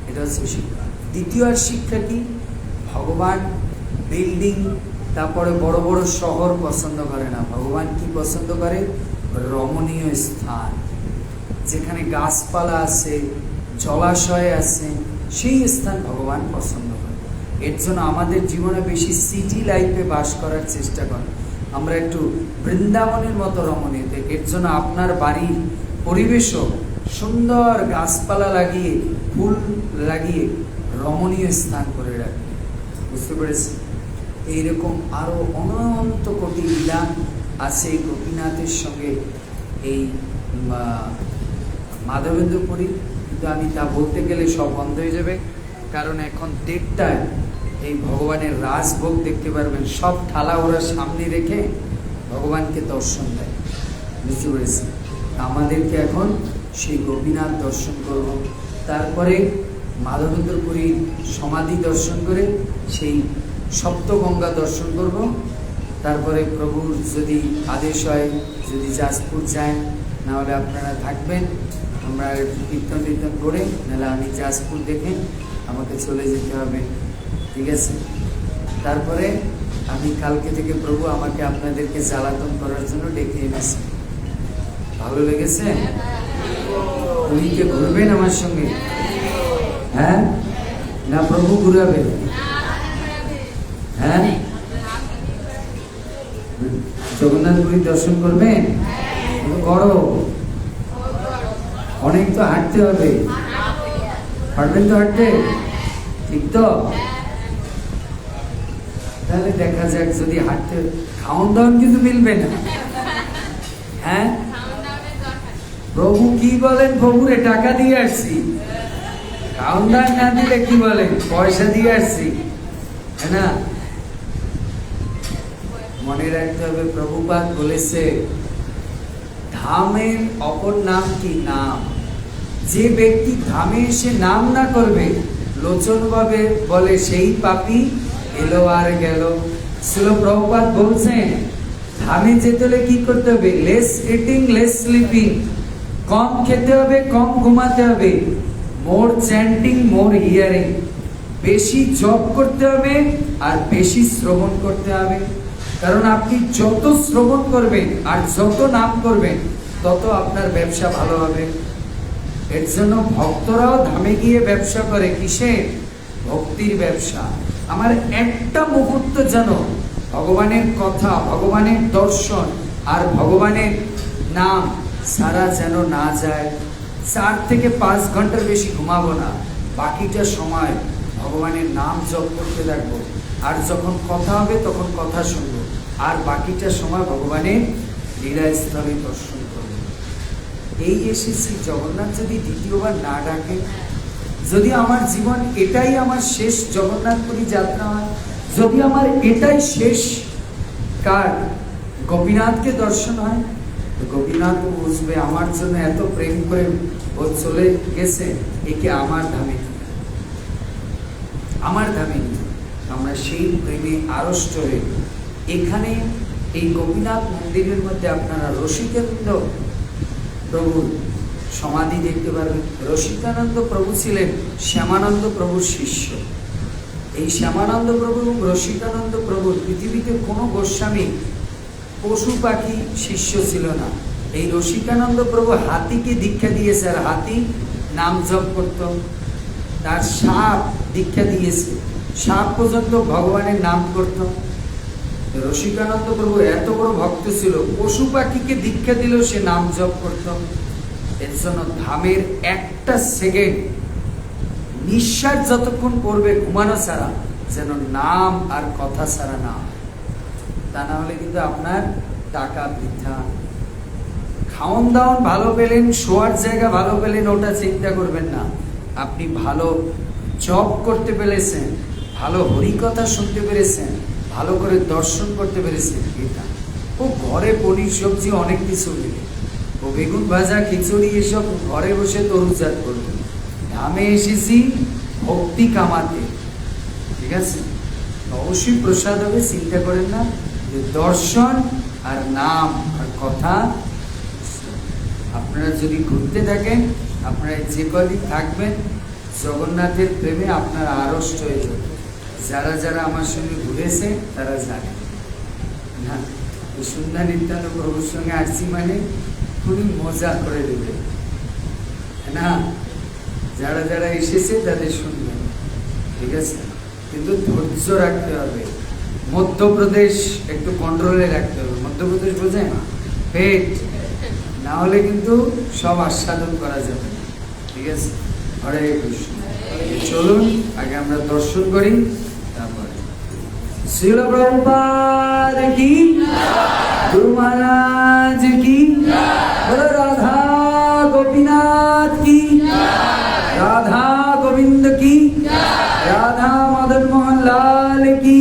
এটা হচ্ছে শিক্ষা। দ্বিতীয় আর শিক্ষা কি? ভগবান বিল্ডিং, তারপরে বড় বড় শহর পছন্দ করে না। ভগবান কি পছন্দ করে? রমণীয় স্থান, যেখানে গাছপালা আছে, জলাশয় আছে, সেই স্থান ভগবান পছন্দ করে। এর জন্য আমাদের জীবনে বেশি সিটি লাইফে বাস করার চেষ্টা করে। আমরা একটু বৃন্দাবনের মতো রমণীয়। এর জন্য আপনার বাড়ির পরিবেশও সুন্দর গাছপালা লাগিয়ে, ফুল লাগিয়ে রমণীয় স্থান করে রাখবে। বুঝতে পেরেছি? এইরকম আরো অনন্ত কোটি লীলা আছে গোপীনাথের সঙ্গে এই মাধবেন্দ্রপুরী। কিন্তু আমি তা বলতে গেলে সব বন্ধ হয়ে যাবে, কারণ এখন 1:30টায় এই ভগবানের রাজভোগ দেখতে পারবেন। সব থালা ওরা সামনে রেখে ভগবানকে দর্শন দেয়। বুঝতে পেরেছি? আমাদেরকে এখন সেই গোপীনাথ দর্শন করব, তারপরে মাধবেন্দ্রপুরীর সমাধি দর্শন করে সেই সপ্তগঙ্গা দর্শন করব। তারপরে প্রভুর যদি আদেশ হয়, যদি যাজপুর যায়, নাহলে আপনারা থাকবেন, আমরা কীর্তন টীর্তন করে, নাহলে আমি যাজপুর দেখে আমাকে চলে যেতে হবে। ঠিক আছে? তারপরে আমি কালকে থেকে প্রভু আমাকে আপনাদেরকে জ্বালাতন করার জন্য ডেকে এনেছি। ভালো লেগেছে? পুরীকে ঘুরবেন আমার সঙ্গে? হ্যাঁ না প্রভু ঘুরাবে? হ্যাঁ, জগন্নাথপুরী দর্শন করবেন? করো, অনেক তো হাঁটতে হবে। পারবেন তো হাঁটতে? ঠিক তো? তাহলে দেখা যাক, যদি হাঁটতে, খাওয়ান দাওয়ান কিন্তু মিলবে না। হ্যাঁ, প্রভু কি বলেন? প্রভুরে টাকা দিয়ে আসছি, খাওয়ান দাওয়ান না দিলে কি বলেন? পয়সা দিয়ে আসছি, হ্যাঁ না? মনে রাখতে হবে, প্রভুপাদ বলেছে ধামের অপর নাম কি? নাম। যে ব্যক্তি ধামে এসে নাম না করবে, লোচন ভাবে বলে সেই পাপী এলো আর গেল। শ্রীল প্রভুপাদ বলছেন ধামে যেতে হলে কি করতে হবে? লেস ইটিং লেস স্লিপিং, কম খেতে হবে, কম ঘুমাতে হবে। মোর চ্যান্টিং মোর হিয়ারিং, বেশি জপ করতে হবে আর বেশি শ্রবণ করতে হবে। কারণ আপনি যত শ্রবণ করবেন আর যত নাম করবেন তত আপনার ব্যবসা ভালো হবে। এর জন্য ভক্তরাও ধামে গিয়ে ব্যবসা করে। কিসে? ভক্তির ব্যবসা। আমার একটা মুহূর্ত যেন ভগবানের কথা, ভগবানের দর্শন আর ভগবানের নাম সারা যেন না যায়। 4 থেকে 5 ঘন্টার বেশি ঘুমাবো না, বাকিটা সময় ভগবানের নাম জপ করতে থাকবো। আর যখন কথা হবে তখন কথা শুনবো, আর বাকিটা সময় ভগবানের লীলাস্থলে দর্শন করবো। এই এসেছি, জগন্নাথ যদি দ্বিতীয়বার না ডাকে, যদি আমার জীবন এটাই আমার শেষ জগন্নাথপুরী যাত্রা হয়, যদি আমার এটাই শেষ কার গোপীনাথকে দর্শন হয়, তো গোপীনাথ বুঝবে আমার জন্য এত প্রেম করে ও চলে গেছে, একে আমার ধামে নিয়ে, আমার ধামে নিয়ে। আমরা সেই প্রেমে আড়ষ্ট হয়ে এখানে এই গোপীনাথ মন্দিরের মধ্যে আপনারা রসিকেন্দ্র প্রভুর সমাধি দেখতে পারবেন। রসিকানন্দ প্রভু ছিলেন শ্যামানন্দ প্রভুর শিষ্য। এই শ্যামানন্দ প্রভু এবং রসিকানন্দ প্রভুর পৃথিবীতে কোনো গোস্বামী পশু পাখি শিষ্য ছিল না। এই রসিকানন্দ প্রভু হাতিকে দীক্ষা দিয়েছে, আর হাতি নাম জপ করত। তার সাপ দীক্ষা দিয়েছে, সাপ পর্যন্ত ভগবানের নাম করত। রসিকানন্দ প্রভু এত বড় ভক্ত ছিল, পশু পাখিকে দীক্ষা দিলেও সে নাম জপ করত। এর জন্য ধামের একটা সেকেন্ড নিঃশ্বাস যতক্ষণ করবে ঘুমানো ছাড়া, যেন নাম আর কথা ছাড়া না হয়। তা না হলে কিন্তু আপনার টাকা বৃথা। খাওন দাওন ভালো পেলেন, শোয়ার জায়গা ভালো পেলেন, ওটা চিন্তা করবেন না। আপনি ভালো জব করতে পেরেছেন, ভালো হরিকথা শুনতে পেরেছেন, ভালো করে দর্শন করতে পেরেছেন, এটা ও ঘরে পনির সবজি অনেক কিছু মিলে, ও বেগুন ভাজা খিচুড়ি এসব ঘরে বসে তরুজাত করবে। ধামে এসেছি ভক্তি কামাতে, ঠিক আছে? অবশ্যই প্রসাদ হবে, চিন্তা করেন না। যে দর্শন আর নাম আর কথা, আপনারা যদি ঘুরতে থাকেন, আপনারা যে কদিন থাকবেন জগন্নাথের প্রেমে আপনারা আড়ষ্ট হয়ে যাবে। যারা যারা আমার সঙ্গে ঘুরেছে তারা জানে না, সুন্দর নিত্যান্ত প্রভুর সঙ্গে আসছি মানে খুবই মজা করে দেবে না। যারা যারা এসেছে তাদের শুনবেন, ঠিক আছে? কিন্তু ধৈর্য রাখতে হবে। মধ্যপ্রদেশ একটু কন্ট্রোলে রাখতে হবে। মধ্যপ্রদেশ বোঝেন? পেট না হলে কিন্তু সব আস্বাদন করা যাবে না, ঠিক আছে? হরে কৃষ্ণ। চলুন আগে আমরা দর্শন করি, তারপরে শ্রীল প্রভুপাদ কি, গুরু মহারাজ কি, বলো রাধা গোপীনাথ কি, রাধা গোবিন্দ কি, রাধা মদন মোহন লাল কি,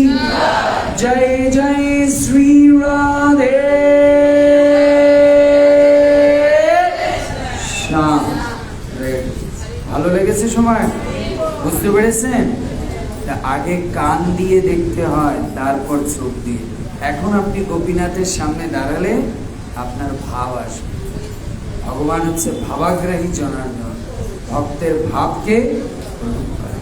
জয় জয় শ্রী রাধে শ্যাম। ভালো লেগেছে সময়? বুঝতে পেরেছেন? আগে কান দিয়ে দেখতে হয়, তারপর চোখ দিয়ে। এখন আপনি গোপীনাথের সামনে দাঁড়ালে আপনার ভাব আসবে। ভগবান হচ্ছে ভাবাগ্রাহী জনার্দন, ভক্তের ভাবকে গ্রহণ করে।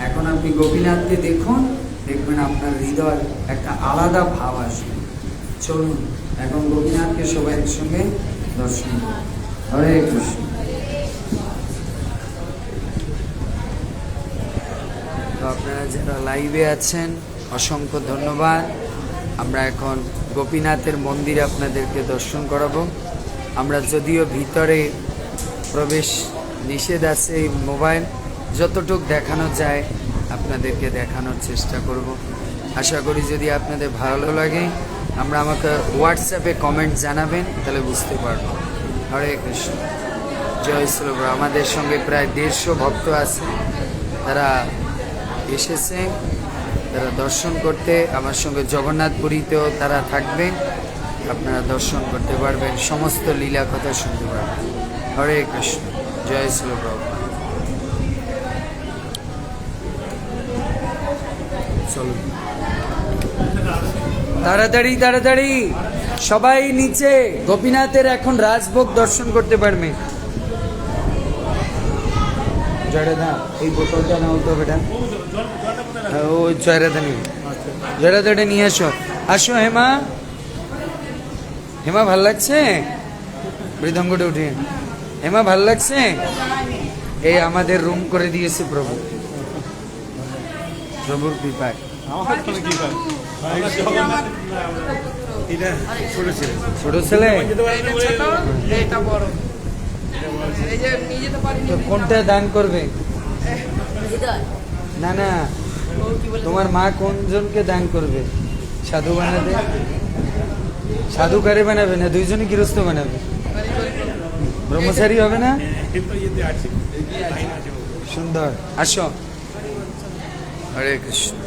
এখন আপনি গোপীনাথকে দেখুন, দেখবেন আপনার হৃদয় একটা আলাদা ভাব আসবে। চলুন এখন গোপীনাথকে সবাই একসঙ্গে দর্শন করুন। হরে কৃষ্ণ। আপনারা যারা লাইভে আছেন অসংখ্য ধন্যবাদ। আমরা এখন গোপীনাথের মন্দিরে আপনাদেরকে দর্শন করাবো। আমরা যদিও ভিতরে প্রবেশ নিষেধ আছে, এই মোবাইল যতটুকু দেখানো যায় আপনাদেরকে দেখানোর চেষ্টা করব। আশা করি যদি আপনাদের ভালো লাগে, আমরা আমাকে হোয়াটসঅ্যাপে কমেন্ট জানাবেন, তাহলে বুঝতে পারবো। হরে কৃষ্ণ, জয় শ্রীরাম। আমাদের সঙ্গে প্রায় 150 ভক্ত আছে, তারা এসেছে তারা দর্শন করতে আমার সঙ্গে জগন্নাথপুরীতেও তারা থাকবে, আপনারা দর্শন করতে পারবেন, সমস্ত লীলা কথা শুনতে পারবেন। হরে কৃষ্ণ, জয় শ্রী প্রভুপাদ। চলুন তাড়াতাড়ি তাড়াতাড়ি সবাই নিচে, গোপীনাথের এখন রাজভোগ দর্শন করতে পারবে। জয়রাধা এই বোতলটা নাও তো বেটা, ও জয়রাধা নিয়ে, জয়রাধাটা নিয়ে আসো। আসো হেমা, হেমা ভাল লাগছে মৃদঙ্গটা উঠিয়ে, হেমা ভাল লাগছে। এই আমাদের রুম করে দিয়েছে প্রভু, প্রভুর কৃপায়। ছোট ছেলে তো কোনটা দান করবে? না না, তোমার মা কোনজনকে দান করবে? সাধু বানাবে, সাধু কারে বানাবে না, দুইজনই গৃহস্থ বানাবে, ব্রহ্মচারী হবে না? সুন্দর, আসো। হরে কৃষ্ণ।